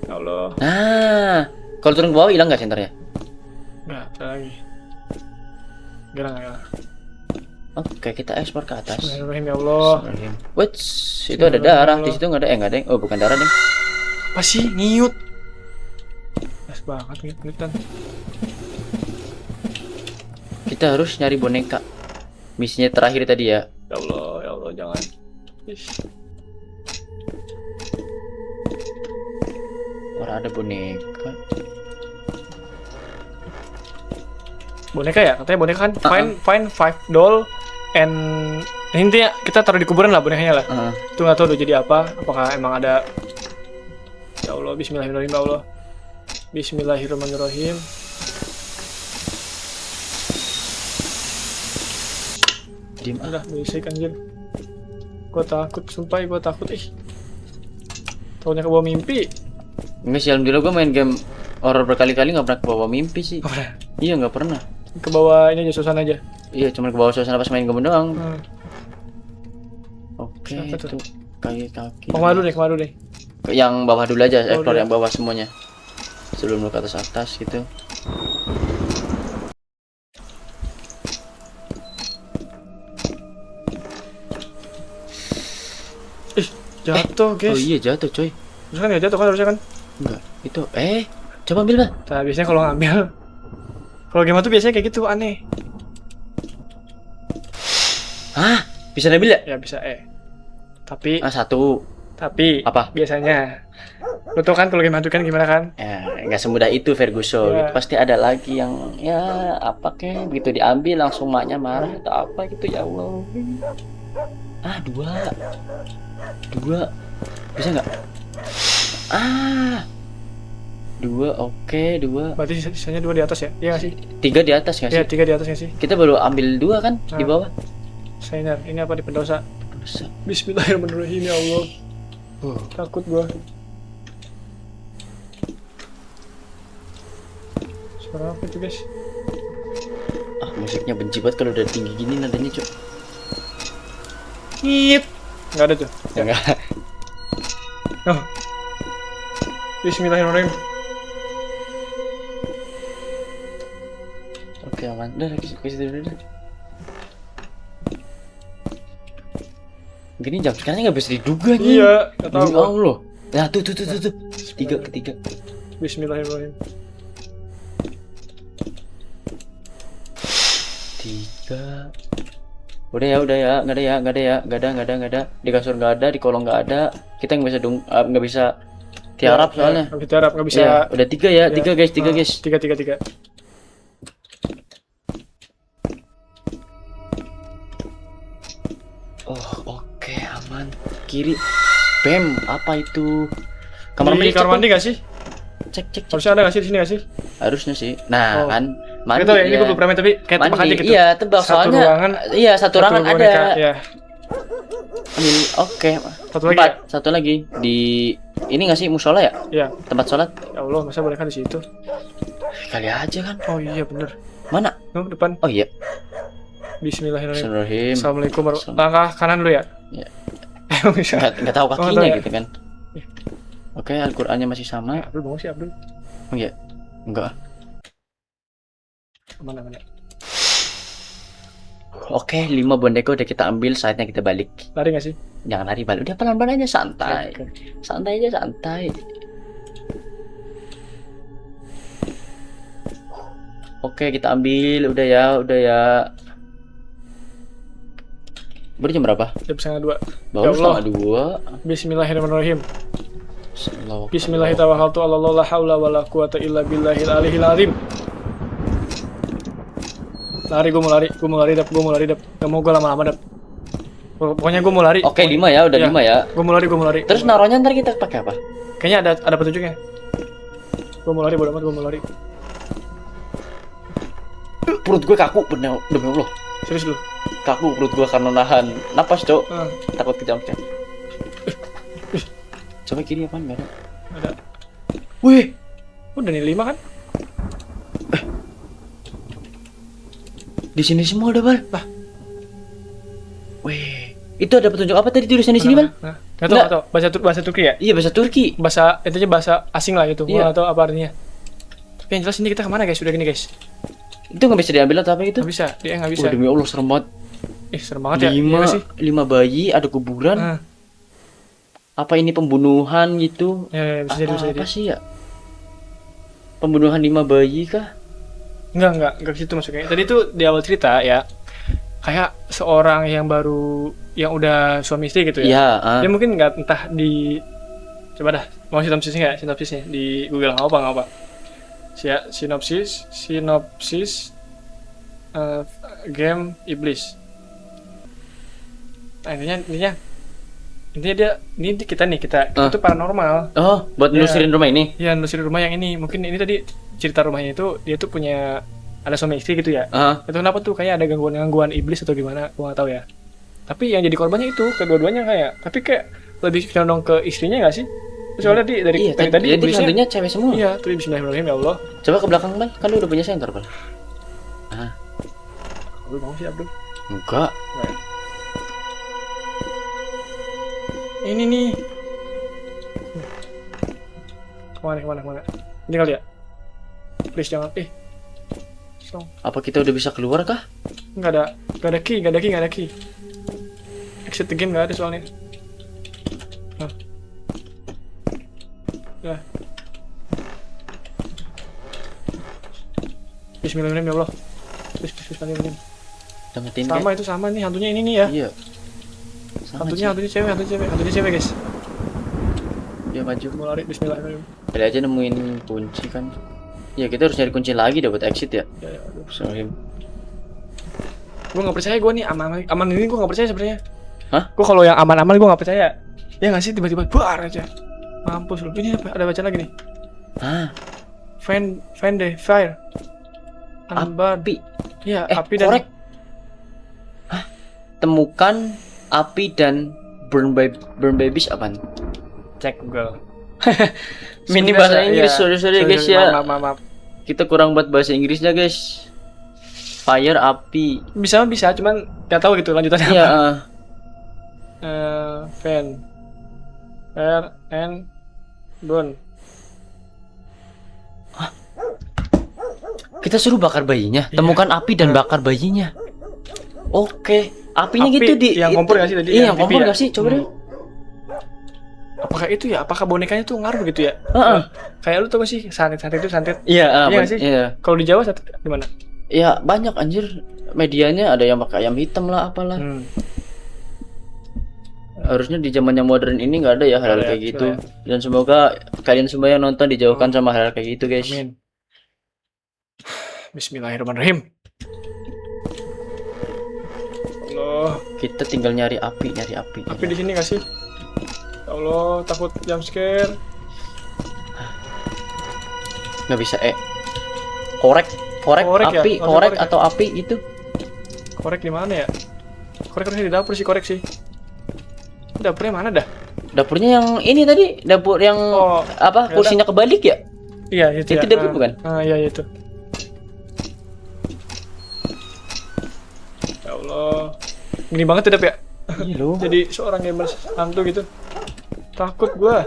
Ya Allah. Nah, kalau turun ke bawah hilang nggak senternya? Enggak, ada lagi. Enggak. Oke, kita ekspor ke atas. Bismillahirrahmanirrahim, ya Allah. Wait, itu ada darah. Di situ nggak ada, nggak ada. Oh, bukan darah deh. Apa sih? Nyiut. Jelas banget ngiutan. Kita harus nyari boneka. Misinya terakhir tadi ya. Ya Allah, jangan. Ish. Orang ada boneka. Boneka ya? Katanya boneka kan find 5 doll and intinya kita taruh di kuburan lah bonekanya lah. Itu nggak tahu udah jadi apa. Apakah emang ada? Ya Allah, Bismillahirrahmanirrahim, ya Allah. Bismillahirrahmanirrahim. Dim. Udah berisik anjir. Gua takut, sumpah gua takut. Takutnya ke bawah mimpi. Enggak sih, alhamdulillah gue main game horror berkali-kali nggak pernah ke bawah mimpi sih. Gak pernah. Iya nggak pernah. Ke bawah ini aja, suasana aja. Iya cuma ke bawah suasana pas main game doang. Oke, Siapa itu tuh? kaki. Kemana dulu deh. Yang bawah dulu aja, Bawah explore dulu. yang bawah semuanya. Sebelum lu ke atas gitu. Jatuh, guys. Oh iya jatuh coy. Terus kan ya jatuh kan harusnya kan. Enggak, itu coba ambil Bang. Nah, biasanya kalau ngambil kalau game tuh biasanya kayak gitu aneh. Hah? Bisa ambil ya? Ya bisa Tapi Satu. Apa? Biasanya lu tau kan kalau game hantu kan gimana kan? Ya, nggak semudah itu Ferguson. Ya. Gitu. Pasti ada lagi yang ya apa kek begitu diambil langsung maknya marah atau apa gitu ya Allah. Dua. Bisa nggak? 2, oke, 2. Berarti sisanya 2 di atas ya? Iya nggak sih? 3 di atas nggak Iya, sih? 3 di atas nggak sih? Kita baru ambil 2 kan di Ah. bawah. Signer, ini apa di pendosa? Dosa. Bismillahirrahmanirrahim ya Allah. Takut gua. Suara apa itu guys? Musiknya benci banget kalau udah tinggi gini nadanya, Cok. Ngit. Nggak ada tuh. Ya. Enggak. Oh. Bismillahirrahmanirrahim. Oke, aman. Udah, ke situ dulu dah. Gini jam sekarang nggak bisa diduga nih. Iya, nggak tahu Demi gua. Allah. Nah, tuh. Ketiga. Bismillahirrahmanirrahim. 3. Udah ya, nggak ada. Di kasur nggak ada, di kolong nggak ada. Kita nggak bisa tiarap soalnya. Nggak bisa tiarap, nggak bisa. Iya, udah 3 ya, 3 guys, 3 guys. 3. Oh, oke, aman. Kiri. Bam, apa itu? Kamar Di mandi, kamar mandi nggak sih? cek. Harusnya ada nggak sih di sini nggak sih? Harusnya sih. Nah, Oh. kan Nggak tahu ya, ini gue belum pernah main tapi kayak tebak aja gitu. Iya, tebak Satu soalnya. ruangan, Iya, satu ruangan ada. boneka, ya. Ambil, oke. Satu lagi 4, satu lagi di ini nggak sih musola ya? Ya. Tempat sholat? Ya Allah, masa boneka di situ? Kali aja kan. Oh iya bener. Mana? Tuh depan. Oh iya. Bismillahirrahmanirrahim. Bismillahirrahimim. Assalamualaikum Assalamualaikum. Langkah kanan dulu ya? Iya. Emang bisa? Nggak tahu Oh, kakinya tahu ya? gitu kan. Oke, Al-Qur'annya masih sama. Abdul bangun sih Abdul. Oh iya. Enggak. Mana? Oke, 5 boneka udah kita ambil, saatnya kita balik. Lari nggak sih? Jangan lari balik, udah pelan-pelan aja, santai. Oke. Santai aja, santai. Oke, kita ambil, udah ya. Baru jam berapa? Jam setengah 2. Baru Ya Allah. setengah 2. Bismillahirrahmanirrahim. Bismillahirrahmanirrahim. Bismillahirrahmanirrahim. Allah la haula wala quwata illa billahil aliyil azim. Lari, gue mau lari dap. Gak mau gue lama-lama dap. Pokoknya gue mau lari. Oke, 5 ya, udah Iya. 5 ya. Gue mau lari. Terus naruhnya ntar kita pakai apa? Kayaknya ada petunjuknya. Gue mau lari, bodo amat, gue mau lari. Perut gue kaku, bener, demi Allah. Serius lu? Kaku perut gue karena nahan napas, Cok. Ah, Takut kejamkan. Coba kiri apaan? Nggak ada. ada. Wih, Udah nih 5 kan? di sini semua ada, Bal. Lah. Wih, itu ada petunjuk apa tadi tulisan di sini, Bal? Nah, nggak tahu. Bahasa Turki ya? Iya, bahasa Turki. Intinya bahasa asing lah itu. Gue Iya. nggak tahu apa artinya. Tapi yang jelas ini kita kemana guys? Udah gini guys. Itu nggak bisa diambil atau apa gitu? Nggak bisa, dia nggak bisa. Oh, demi Allah, serem banget. Serem banget ya. Iya 5, nggak sih? 5 bayi, ada kuburan. Ah, Apa ini pembunuhan gitu? ya, bisa jadi. Apa sih ya? Pembunuhan 5 bayi kah? Enggak ke situ masuknya. Tadi tuh di awal cerita ya, kayak seorang yang baru, yang udah suami istri gitu ya. Iya, ah. Dia mungkin nggak entah di, coba dah, mau sinopsisnya nggak? Sinopsisnya di Google nggak apa. Sinopsis game iblis. Nah, intinya dia ini kita tuh paranormal. Oh, buat Iya. nelusurin rumah ini? Ya, nelusurin rumah yang ini. Mungkin ini tadi cerita rumahnya itu dia tuh punya ada suami istri gitu ya. Ah. Itu kenapa tuh kayak ada gangguan iblis atau gimana? Gua nggak tahu ya. Tapi yang jadi korbannya itu kedua-duanya kayak. Tapi kayak lebih condong ke istrinya nggak sih? Soalnya dari Iya, tadi iblisnya. hantunya cewek semua. Iya, tuh Bismillahirrahmanirrahim ya Allah. Coba ke belakang, Bal. Kan lu udah punya sensor, Bal. Abdul mau sih Abdul. Enggak. Ini nih. Kemana? Ini kali ya? Please jangan. Song. Apa kita udah bisa keluar kah? Nggak ada key. Exit the game nggak ada soalnya. Nah. Ya. Bismillahirrahmanirrahim ya Allah. Bismillahirrahmanirrahim. Udah matiin Sama itu sama nih hantunya ini nih ya. Iya. Sama Hantunya cewek guys. Dia maju. Mau lari Bismillahirrahmanirrahim. Kali aja nemuin kunci kan. Ya kita harus nyari kunci lagi deh buat exit ya. Ya, aduh. Bismillahirrahmanirrahim. Gue nggak percaya gue nih aman ini gue nggak percaya sebenarnya. Hah? Gue kalau yang aman-aman gue nggak percaya. Ya nggak sih tiba-tiba buar aja. Mampus lu. Ini apa? Ada bacaan lagi nih. Ah, Find the fire. Unburn. api. Iya, api dan korek. Hah? Temukan api dan burn babies apaan? cek Google. Ini Sebenarnya, bahasa Inggris, iya. sorry guys ya. Maaf. Kita kurang buat bahasa Inggrisnya guys. Fire, api. Bisa, cuman nggak tahu gitu lanjutannya Iya. apa. Fan, fire and burn. Kita suruh bakar bayinya. Iya. Temukan api dan bakar bayinya. Oke. Apinya Api gitu di yang itu- kompor nggak sih tadi? Iya, Yang yang kompor TV ya? nggak sih? Coba deh. Apakah itu ya? Apakah bonekanya tuh ngaruh gitu ya? Heeh. Kayak lu tau gak sih santet itu santet? Iya, Iya nggak sih? iya. Kalau di Jawa santet gimana? Ya banyak anjir. Medianya ada yang pakai ayam hitam lah apalah. Harusnya di zaman yang modern ini nggak ada ya hal-hal Nggak ada, kayak gitu. nggak Dan semoga kalian semua yang nonton dijauhkan sama hal-hal kayak gitu guys. Amin. Bismillahirrahmanirrahim. Allah, Kita tinggal nyari api. api di sini gak sih? Ya Allah, takut jump scare. Nggak bisa korek Korek ya? api, Harusnya korek korek ya? atau api itu. Korek di mana ya? Korek harusnya di dapur sih, korek sih. Dapurnya mana dah? Dapurnya yang ini tadi, dapur yang Oh, apa? ya Kursinya kebalik ya? iya itu Itu ya. dapur bukan? Iya itu. Ya Allah, gini banget ya Dap ya? Iya loh. Jadi seorang gamers hantu gitu. Takut gua.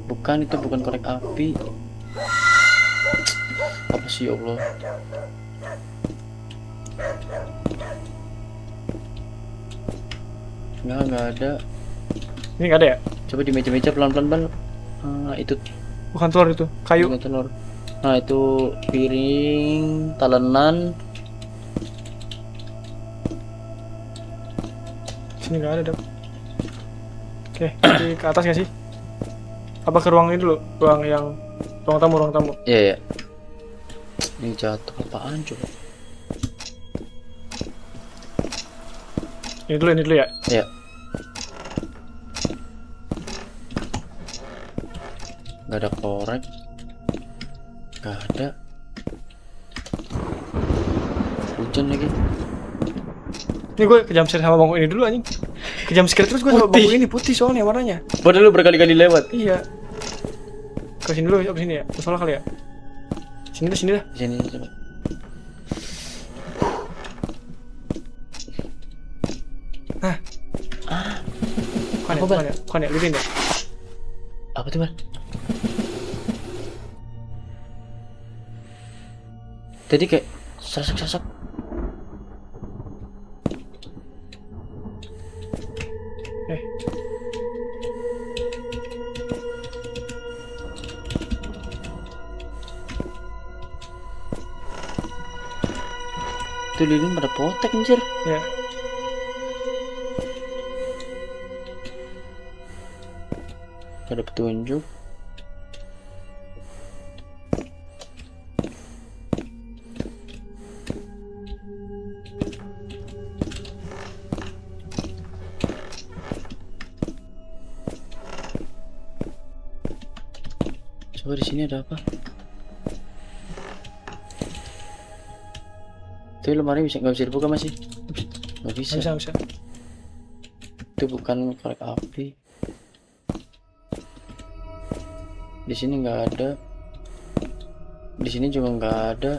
Bukan, itu bukan korek api. Apa sih ya Allah? Nggak ada. Ini nggak ada ya? Coba di meja-meja pelan-pelan Bal. Itu Bukan telur itu, kayu. bukan telur. Nah itu piring, talenan. Sini nggak ada Dap. Oke, jadi ke atas nggak sih? Apa ke ruang ini dulu? Ruang tamu. Iya ya. Ini jatuh apaan coba? Ini dulu ya. Ya. Gak ada korek. Gak ada. Hujan lagi. Ini gue ke jump scare sama bangku ini dulu anjing. Ke jump scare terus gue sama bangku ini putih soalnya warnanya. Padahal lu berkali-kali lewat. Iya. Ke sini dulu, ke sini ya. Salah kali ya. Sini dah. Di sini coba. Bukan ya, lilin ya. Apa tuh, Bal? Tadi kayak sasak-sasak. Itu lilin pada potek anjir. Ya. Gak ada petunjuk. Coba di sini ada apa? Itu lemari nggak bisa dibuka masih? Nggak bisa. Bisa. Itu bukan korek api. Di sini nggak ada. Di sini juga nggak ada.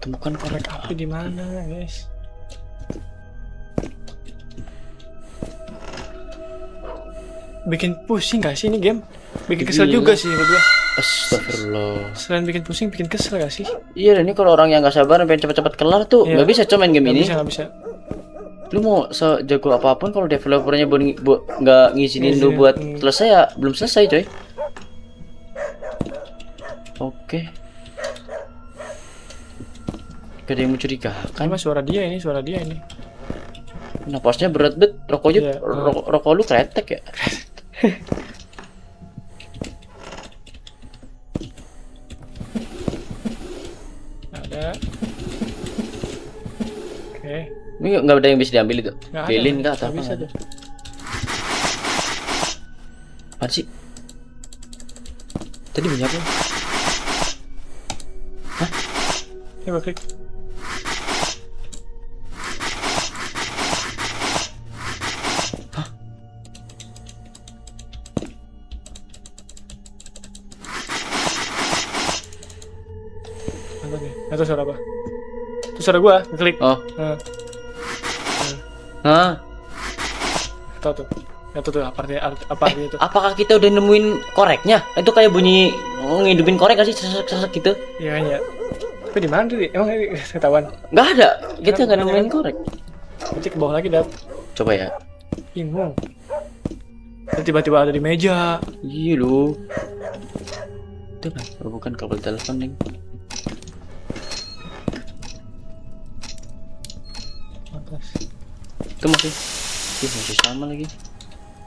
Temukan korek Api di mana, guys? Bikin pusing gak sih ini game? Bikin kesel Gila. juga sih menurut gua. Astagfirullah. Selain bikin pusing, bikin kesel gak sih? Iya, ini kalau orang yang nggak sabar pengen cepet-cepet kelar tuh Iya. nggak bisa coba main game ini. Nggak bisa. Lu mau sejago apapun kalau developernya nggak ngizinin lu Ngizinin, buat hmm. selesai ya belum selesai coy. Oke. Gak ada yang mencurigakan. Kan suara dia ini. Napasnya berat bet. Rokoknya Iya. rokok lu kretek ya. Ada. Oke. Ini nggak ada yang bisa diambil itu. Nggak ada. Lilin kah atau Nggak bisa apa? tuh. Apa sih? Tadi banyak apa? Ya gua klik. Apa nih? Itu suara apa? Itu suara gua, klik. Oh. Nah, Hah? tahu tuh. Itu tuh apa artinya itu? Apakah kita udah nemuin koreknya? Itu kayak bunyi ngidupin korek gak sih? Sesek gitu? Iya ya. Tapi di mana tuh? Emang ini ketahuan? Nggak ada. Kita nggak nemuin korek. Nanti ke bawah lagi dah. Coba ya. Bingung. Dan tiba-tiba ada di meja. Iya lu. Itu kan? Oh, bukan kabel telepon nih. Atas. Itu masih. Masih sama lagi.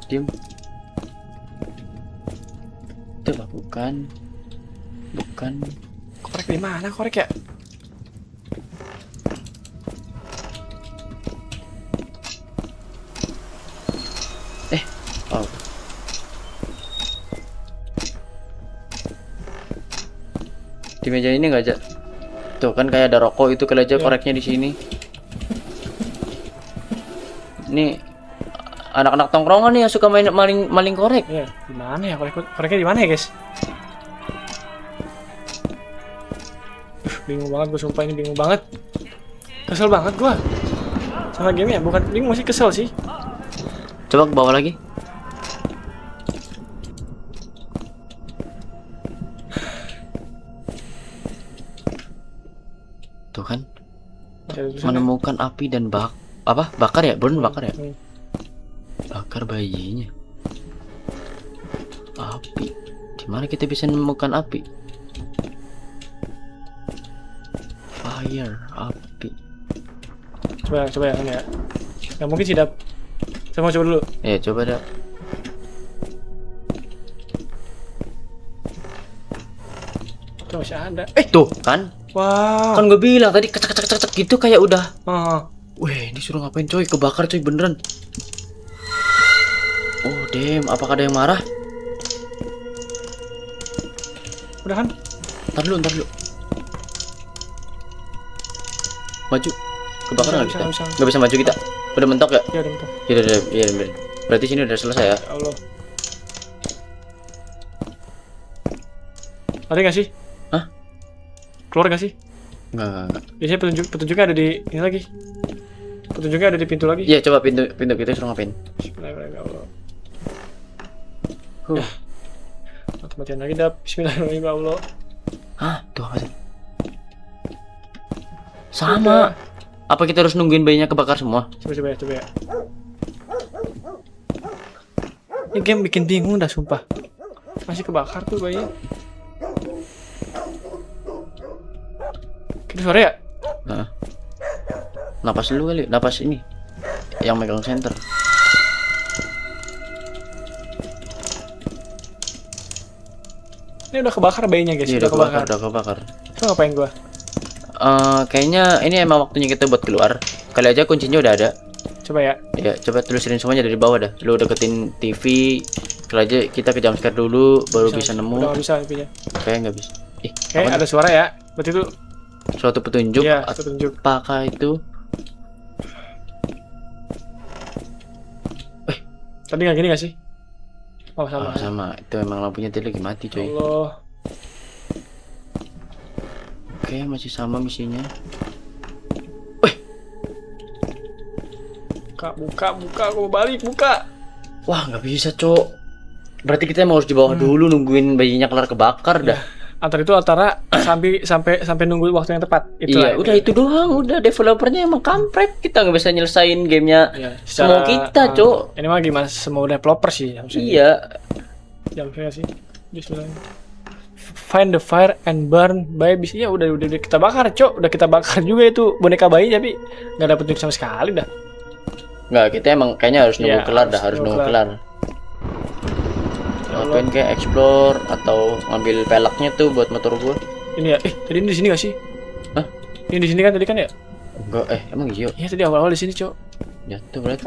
Diam. Itu lah bukan. Korek di mana korek ya? Oh. Di meja ini nggak aja. Tuh kan kayak ada rokok itu kali aja koreknya di sini. Ini anak-anak tongkrongan nih yang suka main maling korek. Iya, di mana ya koreknya di mana ya, guys? Bingung banget gue sumpah, ini bingung banget. Kesel banget gua sama game ya, bukan bingung masih kesel sih. Coba ke bawah lagi. Tuh kan Ada tulisannya. menemukan api dan bakar ya? Bukan bakar ya? Hmm. Bakar bayinya. Api. Gimana kita bisa menemukan api? Fire, api. Coba ya ini ya. Nggak mungkin sih Dap. Saya mau coba dulu. Ya coba dah. Coba masih ada. Tuh kan? Wow. Kan gue bilang tadi kecek gitu kayak udah. Oh. Weh, disuruh ngapain coy? Kebakar coy beneran. Oh damn, apakah ada yang marah? Udah kan? Ntar dulu. Maju. Kebakar nggak kita? bisa. Nggak bisa maju kita. Udah mentok ya? Ya udah bentar. Ya udah. Berarti sini udah selesai ya? Ya Allah. Ada nggak sih? Hah? Keluar nggak sih? Enggak. Biasanya petunjuknya ada di ini lagi. Petunjuknya ada di pintu lagi. Iya, coba pintu kita suruh ngapain? Bismillahirrahmanirrahim. Mati-matian lagi Dap. Bismillahirrahmanirrahim. Hah, tuh apa sih? Sama. Apa kita harus nungguin bayinya kebakar semua? Coba ya. Ini game bikin bingung dah sumpah. Masih kebakar tuh bayi. Kita suara ya? Nah. Napas dulu kali, napas ini. Yang megang center. Ini udah kebakar bayinya guys. Iya, udah kebakar. Itu ngapain gua? Kayaknya ini emang waktunya kita buat keluar. Kali aja kuncinya udah ada. Coba ya. Ya, coba telusurin semuanya dari bawah dah. Lu deketin TV. Kali aja kita ke jumpscare dulu, baru bisa Udah nemu. nggak bisa IP-nya. Kayaknya nggak bisa. Oke, ada suara ya. Berarti itu Suatu petunjuk. iya, petunjuk. Apakah itu? Tadi nggak gini nggak sih? Oh sama. Oh, sama. Itu emang lampunya tadi lagi mati, coy. Allah. Oke, masih sama misinya. Buka, aku mau balik, buka. Wah, nggak bisa, cok. Berarti kita emang harus di bawah dulu nungguin bayinya kelar kebakar dah. Antara sampai nunggu waktu yang tepat. Iya, udah itu doang. Udah developernya emang kampret. Kita nggak bisa nyelesain gamenya semua kita, cok. Ini mah gimana semua developer sih harusnya. Iya. Jam saya sih. Bismillah. Find the fire and burn babies. Iya udah kita bakar, cok. Udah kita bakar juga itu boneka bayi tapi nggak dapet duit sama sekali dah. Nggak, kita emang kayaknya harus nunggu Iya, kelar dah, harus nunggu kelar. Ngapain kayak explore atau ngambil pelaknya tuh buat motor gua. Ini ya, tadi ini di sini gak sih? Hah? Ini di sini kan tadi kan ya? Enggak, emang iya. Iya tadi awal-awal di sini, cok. Jatuh berarti.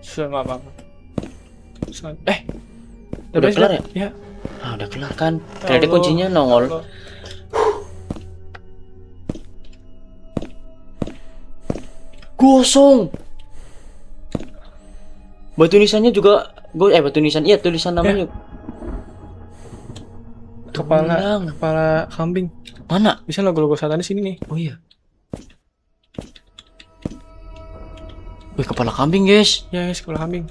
Susah nggak apa-apa. Udah kelar ya? Ya. Ah, udah kelar kan. Ya Kayaknya Allah. kuncinya nongol. Allah. Gosong. Batu nisannya juga batu nisan. Iya, tulisan namanya. Tulang. Kepala kambing. Mana? Bisa logo-logo satanis ini nih. Oh iya. Wih, kepala kambing, guys. Ya, guys, kepala kambing.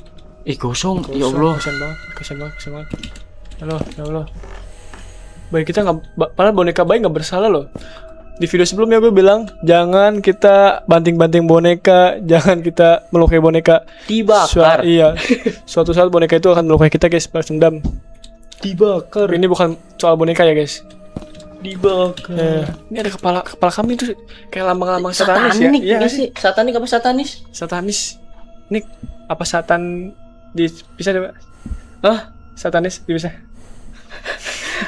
Gosong. Ya Allah. Kasian banget, kasian banget. Halo, ya Allah. Bayi kita nggak, padahal boneka bayi nggak bersalah loh. Di video sebelumnya gue bilang jangan kita banting-banting boneka, jangan kita melukai boneka. Dibakar. Iya. Suatu saat boneka itu akan melukai kita, guys, balas dendam. Dibakar. Ini bukan soal boneka ya, guys. Dibakar. Ini ada kepala kambing tuh kayak lambang-lambang satanis ya. Satanik Iya ini sih. sih. Satanik apa satanis? Satanis. Ini apa satan bisa coba? Hah? Satanis bisa.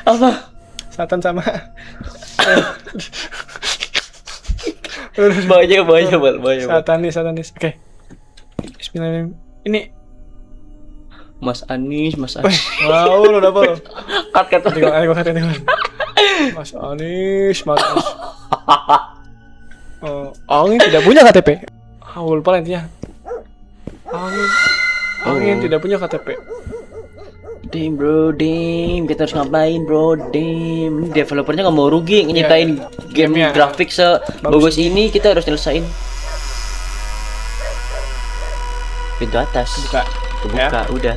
Apa? Satan sama Bahaya, bahaya. Satanis. Oke. Bismillahirrahmanirrahim. Ini Mas Anis. wow, lo dapet lo. Kat. Tinggal. Mas Anis. Angin tidak punya KTP. Lupa lah intinya. Angin tidak punya KTP. Dim bro, kita harus ngapain bro, Ini developernya nggak mau rugi nyiptain game Gamenya. grafik sebagus ini, kita harus nyelesain. Pintu atas Buka. kebuka, udah.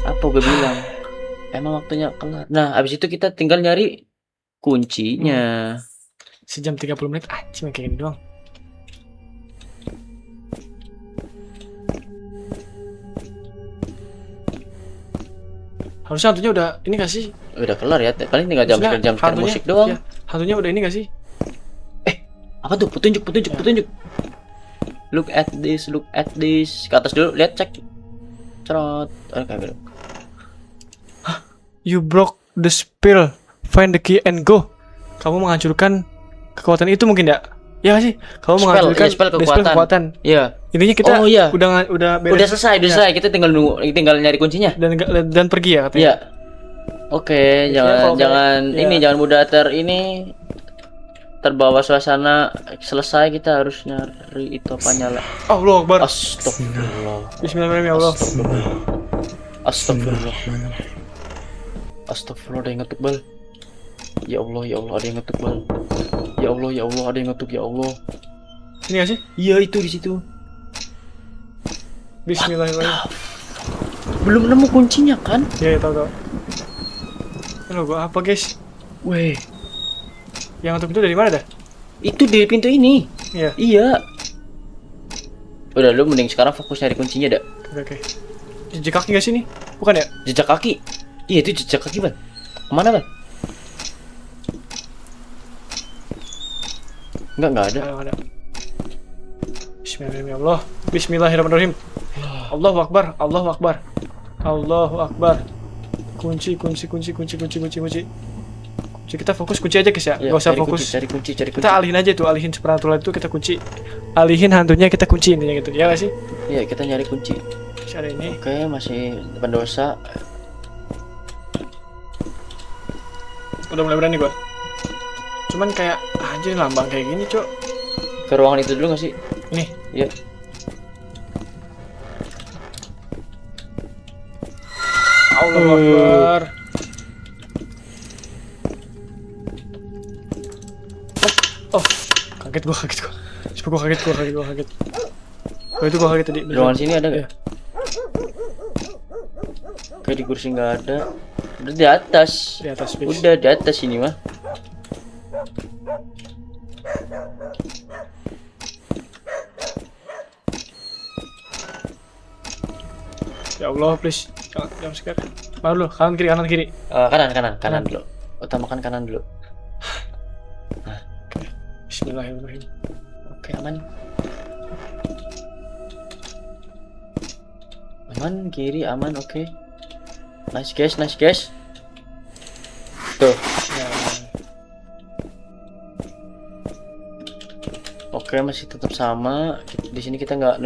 Apa gue bilang? Emang waktunya kelar. Nah, abis itu kita tinggal nyari kuncinya. Sejam 30 menit. Cuma kayak gini doang. Harusnya hantunya udah ini gak sih? Udah kelar ya, paling tinggal jam Maksudnya hantunya- musik doang. iya, hantunya udah ini gak sih? Apa tuh? Petunjuk. Look at this. Ke atas dulu, lihat, cek. Cerot. Oke, bro. You broke the spell. Find the key and go. Kamu menghancurkan kekuatan itu mungkin ya? Ya gak sih? Kamu Spell, menghancurkan iya, spell the spell kekuatan. Iya. Intinya kita Oh, iya. udah beres. Udah selesai. Kita tinggal nunggu, tinggal nyari kuncinya. Dan pergi ya katanya. Iya. Oke, kalau jangan kayak- ini iya. jangan mudah terbawa suasana. Selesai kita harus nyari itu apa nyala. Allahu Akbar. Astagfirullah. Bismillahirrahmanirrahim ya Allah. Astagfirullah. Astagfirullah, ada yang ngetuk, Bal. Ya Allah, ada yang ngetuk, Bal. Ya Allah, ada yang ngetuk, ya Allah. Ini gak sih? Iya, itu di situ. Bismillahirrahmanirrahim. Belum nemu kuncinya kan? Ya, tahu. Ini logo apa, guys? Weh, Yang untuk itu dari mana dah? itu di pintu ini. Iya. Iya. Udah, lu mending sekarang fokus nyari kuncinya, dak. Oke. Jejak kaki gak sih nih? Bukan ya? Jejak kaki. Iya, itu jejak kaki, Bal. Kemana, Bal? Enggak ada. Ada. Bismillahirrahmanirrahim ya Allah. Bismillahirrahmanirrahim. Allahu Akbar. Allahu Akbar. Kunci. Kita fokus kunci aja, guys ya. Iya, Gak usah cari fokus. kunci. Kita alihin aja tuh, alihin supernatural itu kita kunci. Alihin hantunya kita kunci intinya gitu. Ya gak sih? Iya, kita nyari kunci. Masih ada ini. Oke, masih pendosa. Udah mulai berani gua. Cuman kayak anjir lambang kayak gini, Cok. Ke ruangan itu dulu nggak sih? Ini. Iya. Allahu Akbar. Oh, kaget gua. Coba gua kaget. Oh, itu gua kaget tadi. Di ruangan sini ada Iya. nggak? Kayak di kursi nggak ada. Udah di atas. Di atas, please. Udah di atas ini mah. Ya Allah, please. Jangan sekarang. Baru dulu, kanan kiri. Kanan dulu. Utamakan kanan dulu. Bismillahirrahmanirrahim. Oke, aman. Aman, kiri aman, oke. Nice guys. Tuh. Ya. Oke, masih tetap sama. Di sini kita nggak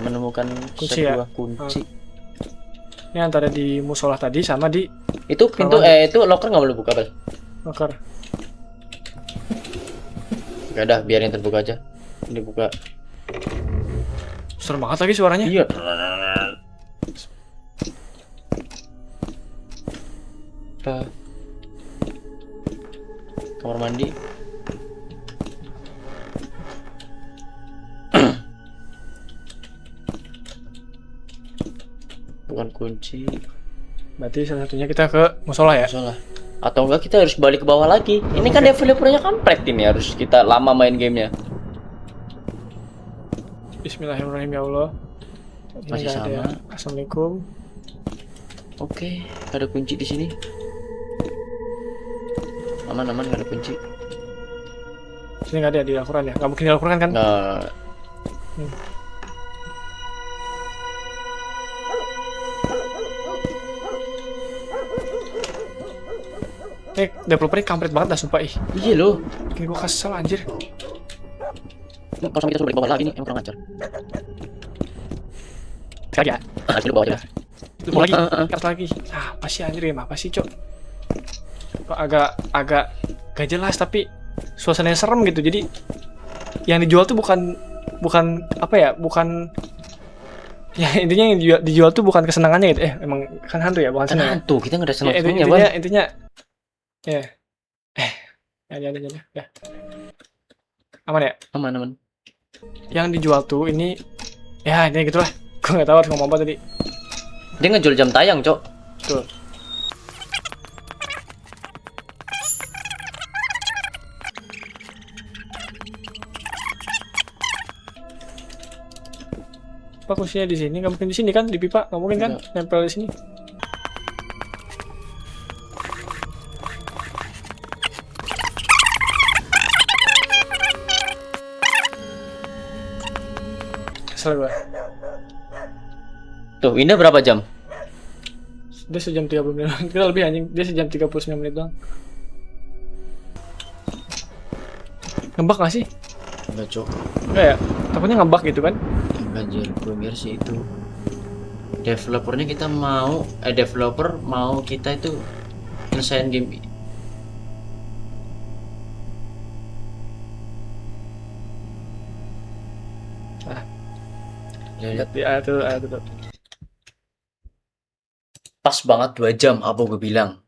menemukan Kunci ya? sebuah kunci. Ini antara di musola tadi sama di Itu pintu itu locker nggak boleh buka bal. locker. Gak ada, biarin terbuka aja. Ini buka. Serem banget lagi suaranya. Iya. Apa? Kamar mandi. Bukan kunci. Berarti salah satunya kita ke musola ya. Salah. Atau enggak kita harus balik ke bawah lagi. Ini kan developernya kampret ini, harus kita lama main gamenya. Bismillahirrahmanirrahim ya Allah. Ini Masih nggak ada ya. sama. Assalamualaikum. Oke, gak ada kunci di sini. Aman, gak ada kunci. Sini nggak ada di Al-Quran ya. Nggak mungkin di Al-Quran kan? Nah, Nih developernya kampret banget dah sumpah ih. iya loh. Bikin gua kesel anjir. Kalau sampai kita suruh balik ke bawah lagi nih, emang kurang ajar. Sekali ya. Harus bawah aja. Mau lagi. Cut lagi. Ah, apa sih anjir game apa sih, Cok? Kok agak gak jelas tapi suasananya serem gitu. Jadi yang dijual tuh bukan apa ya? Bukan ya intinya yang dijual tuh bukan kesenangannya gitu. Emang kan hantu ya, bukan Kan senang. hantu, kita nggak ada Ya, senang-senangnya, Bang. intinya ya. Ya. Aman ya? Aman. Yang dijual tuh ini ya ini gitulah. Gue nggak tahu harus ngomong apa tadi. Dia ngejual jam tayang, Cok. Tuh. Apa kursinya di sini? Nggak mungkin di sini kan? Di pipa nggak mungkin kan? Nempel di sini. Kesel gue. Tuh, Winda berapa jam? Dia sejam 30 menit. Kita lebih anjing. Dia sejam 39 menit doang. Ngebug gak sih? Enggak, Cok. Enggak ya? Takutnya ngebug gitu kan? Enggak, anjir. Gue mikir sih itu. Developer mau kita itu nyelesain game. Lihat. Di ayat itu. Pas banget 2 jam, apa gue bilang.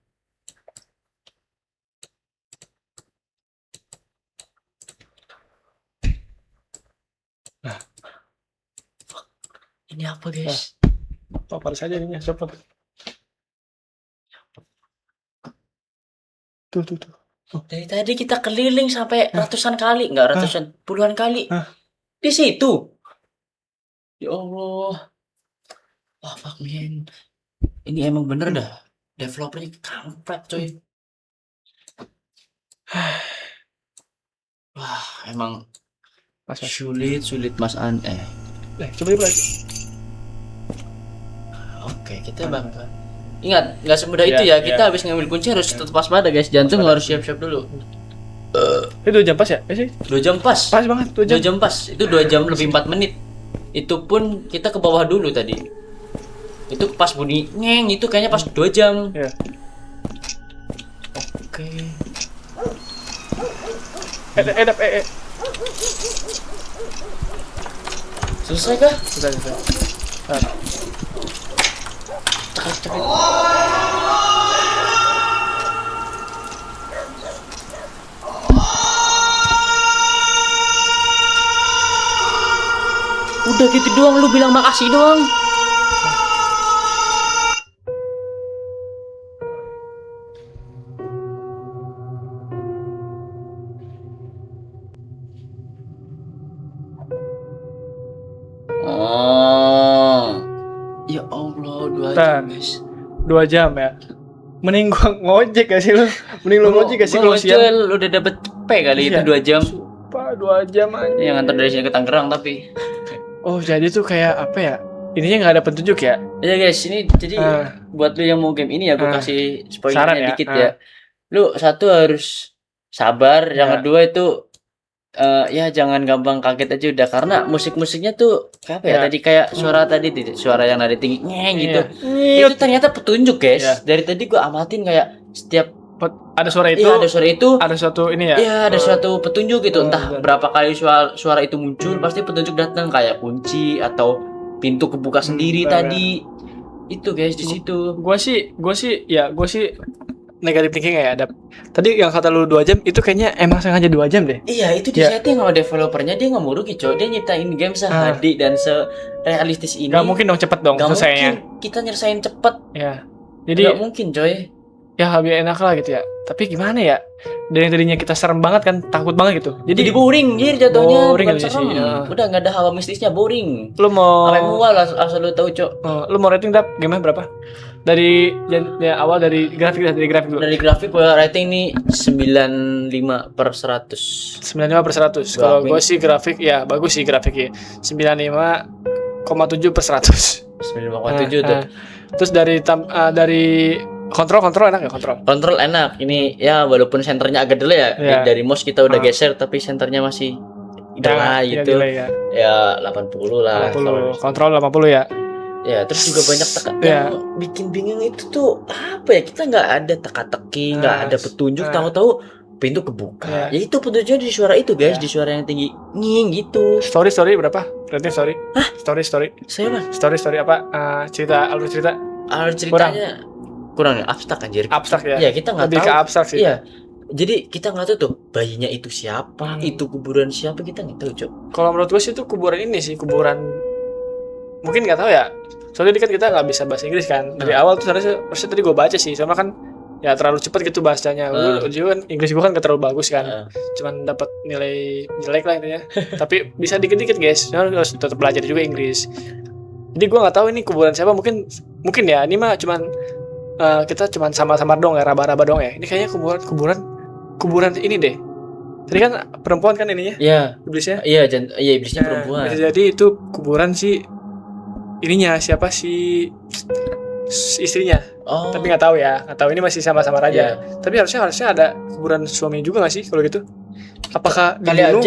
Ini apa, guys? Oh, pada saja ininya. Cepet. Tuh. Dari tadi kita keliling sampai ratusan kali, enggak ratusan, puluhan kali. Di situ. Ya Allah. Wah, fuck man. Ini emang bener dah. Developernya kampret, coy. Wah, emang Mas. sulit Mas An. Coba lagi. Oke, kita bakal. Ingat, nggak semudah itu ya. Kita habis ngambil kunci harus tetap waspada, guys. Jantung harus siap-siap dulu. Itu 2 jam pas ya? Sih. 2 jam pas. Pas banget 2 jam. 2 jam pas. Itu 2 jam lebih 4 menit. Itu pun kita ke bawah dulu tadi. Itu pas bunyi ngeng itu kayaknya pas 2 jam. Iya. Oke. Selesai kah? Sudah. Cekik. Udah gitu doang, lu bilang makasih doang. Ya Allah, 2 jam, guys. 2 jam ya. Mending gua ngojek gak sih lu? Mending lu ngojek gak sih kalau siang? Lu udah dapet P kali itu 2 jam. Sumpah 2 jam aja. Yang ngantar dari sini ke Tangerang tapi. Oh, jadi tuh kayak apa ya? Ininya nggak ada petunjuk ya? Ya guys, ini jadi buat lu yang mau game ini ya, gue kasih spoilernya ya? dikit ya. Lu satu harus sabar, yang kedua itu ya jangan gampang kaget aja udah, karena musik-musiknya tuh apa ya, Ya. tadi kayak suara tadi suara yang nada tinggi ngeng gitu. Iya. Itu ternyata petunjuk guys. Iya. Dari tadi gua amatin kayak setiap Ada suara itu. iya ada suara itu. Ada suatu ini ya. Iya ada suatu petunjuk gitu, entah benar. berapa kali suara itu muncul pasti petunjuk datang, kayak kunci atau pintu kebuka sendiri benar. tadi. Itu guys di situ. Gue sih negatif thinking ya. Tadi yang kata lu 2 jam itu kayaknya emang sengaja 2 jam deh. Iya itu di Ya. setting sama developernya, dia nggak mau rugi coy, dia nyiptain game se-HD dan se-realistis ini. Gak mungkin dong cepet dong Nggak selesainya. mungkin kita nyelesain cepet, Ya. jadi nggak Jadi mungkin coy. ya lebih enak lah gitu ya. Tapi gimana ya? Dari tadinya kita serem banget kan, takut banget gitu. Jadi Jadi boring jatuhnya, Boring bukan aja serem. sih, ya. Udah nggak ada hawa mistisnya, boring. lu mau Sampai mual asal lu tahu cok. lu mau rating gimana berapa? Dari awal dari grafik dulu. Dari grafik gue rating nih 95/100. 95/100. Kalau gue sih grafik ya bagus sih grafiknya. 95,7/100. 95,7 tuh. Terus dari kontrol enak ya kontrol. Kontrol enak. Ini ya walaupun senternya agak delay ya. Iya. Dari mouse kita udah geser tapi senternya masih delay Ya, gitu. delay ya. Ya 80 lah. 80. Kontrol 80 ya. Ya terus juga banyak teka Ya. yang bikin bingung itu tuh apa ya, kita nggak ada teka-teki, nggak ada petunjuk, Nah. tahu-tahu pintu kebuka. Ya. Ya itu petunjuknya di suara itu guys, Ya. di suara yang tinggi nging gitu. Story berapa? Rating story. Hah? Story. Saya mah Story apa? Alur cerita alur ceritanya kurang ya, abstrak anjir. abstrak ya. Ya kita nggak Lebih tahu. ke abstrak sih. Iya. Jadi kita nggak tahu tuh bayinya itu siapa, itu kuburan siapa, kita nggak tahu cok. Kalau menurut gue sih itu kuburan ini sih, kuburan mungkin nggak tahu ya. Soalnya tadi kan kita nggak bisa bahasa Inggris kan. Dari awal tuh harusnya tadi gue baca sih, sama kan ya terlalu cepat gitu bahasanya. Gue juga kan Inggris gue kan gak terlalu bagus kan. Cuman dapat nilai jelek lah intinya. Tapi bisa dikit-dikit guys. Harus tetap belajar juga Inggris. Jadi gue nggak tahu ini kuburan siapa, mungkin ya ini mah cuman kita cuman sama-sama dong ya, raba-raba dong ya. Ini kayaknya kuburan ini deh. Tadi kan perempuan kan ininya, Iya, iblisnya. iya iblisnya perempuan. Bisa jadi itu kuburan si ininya siapa si istrinya. Oh. Tapi nggak tahu ya, nggak tahu, ini masih sama-sama aja. Iya. Tapi harusnya ada kuburan suami juga nggak sih kalau gitu? Apakah Kali dibunuh?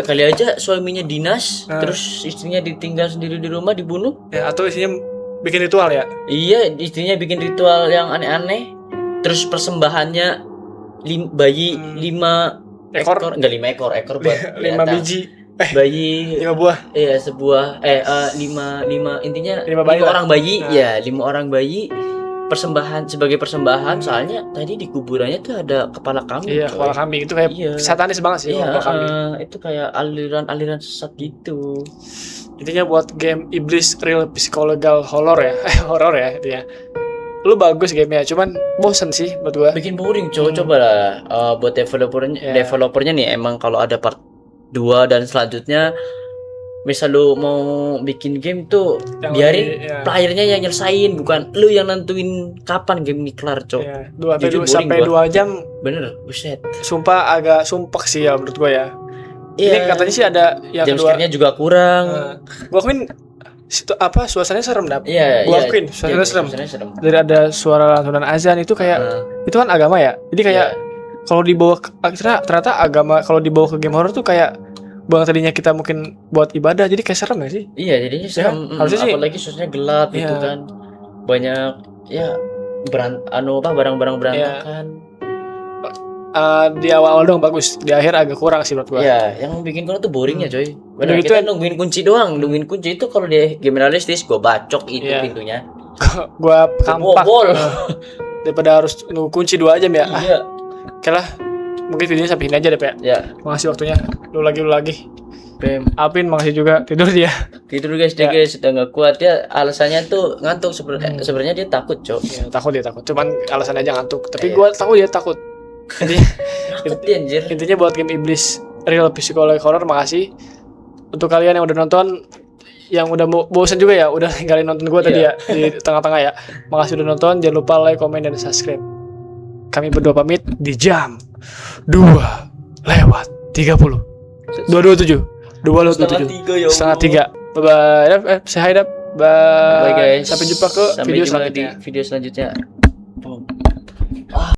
kali aja suaminya dinas, Nah. terus istrinya ditinggal sendiri di rumah dibunuh. Ya, atau istrinya bikin ritual ya? Iya, istrinya bikin ritual yang aneh-aneh. Terus persembahannya bayi 5 Ekor? enggak 5 ekor buat 5 binatang. biji, Bayi 5 buah. iya sebuah 5 intinya 5 bayi 5 lah. orang bayi. Nah. Ya 5 orang bayi sebagai persembahan, soalnya tadi di kuburannya tuh ada kepala kambing. Iya, coy. kepala kambing itu kayak Iya. satanis banget sih Iya, kepala kambing. itu kayak aliran sesat gitu. Intinya buat game iblis real psychological horror ya. Horror ya intinya. Lu bagus gamenya, cuman bosen sih buat gua. Bikin boring, coba lah buat Iya. developernya nih, emang kalau ada part 2 dan selanjutnya misal lu mau bikin game tuh Yang biarin lebih, ya. playernya yang nyelesain, bukan lu yang nentuin kapan game ini kelar, cok. Ya, Jujur boring sampai gua. 2 jam Bener, buset. sumpah agak sumpek sih ya menurut gue ya. Iya. Ini katanya sih ada yang Jump kedua. scare-nya juga kurang. Gue akuin suasananya serem dap. Iya, Gue akuin suasananya serem. Suasananya serem. Dari ada suara lantunan azan itu kayak itu kan agama ya. Jadi kayak Iya. kalau dibawa ternyata agama kalau dibawa ke game horror tuh kayak buang tadinya kita mungkin buat ibadah, jadi kayak serem gak sih? Iya, jadinya serem. harusnya sih. Apalagi suasananya gelap gitu Iya. kan. Banyak ya barang-barang berantakan. Di awal-awal dong bagus, di akhir agak kurang sih menurut gue. Iya, yang bikin kurang tuh boringnya coy. Udah Benar, gitu kita ya. nungguin kunci doang. Nungguin kunci itu kalau di game realistis gue bacok itu Iya. pintunya. Gue kampak Bobol. daripada harus nunggu kunci 2 jam ya. Iya. Oke lah, mungkin videonya sampai ini aja deh Pak. Ya, Makasih waktunya. Lu lagi. Bem. Alvin makasih juga, tidur dia. Tidur guys, dia Ya. guys udah nggak kuat ya. Alasannya tuh ngantuk sebenarnya dia takut, cok. Ya, takut. Cuman alasan aja ngantuk. Tapi Iya. gue tahu dia takut. Intinya, Takut dia anjir. intinya buat game iblis real psychological horror, makasih. Untuk kalian yang udah nonton, yang udah bosan juga ya, udah ninggalin nonton gue tadi ya di tengah-tengah ya. Makasih udah nonton. Jangan lupa like, komen, dan subscribe. Kami berdua pamit di jam 2:30. 2:27. 2:27. Setengah 3. Bye-bye. Say hi, Dap. Bye. Bye guys. Sampai jumpa ke Sampai video jumpa selanjutnya. di video selanjutnya. Boom.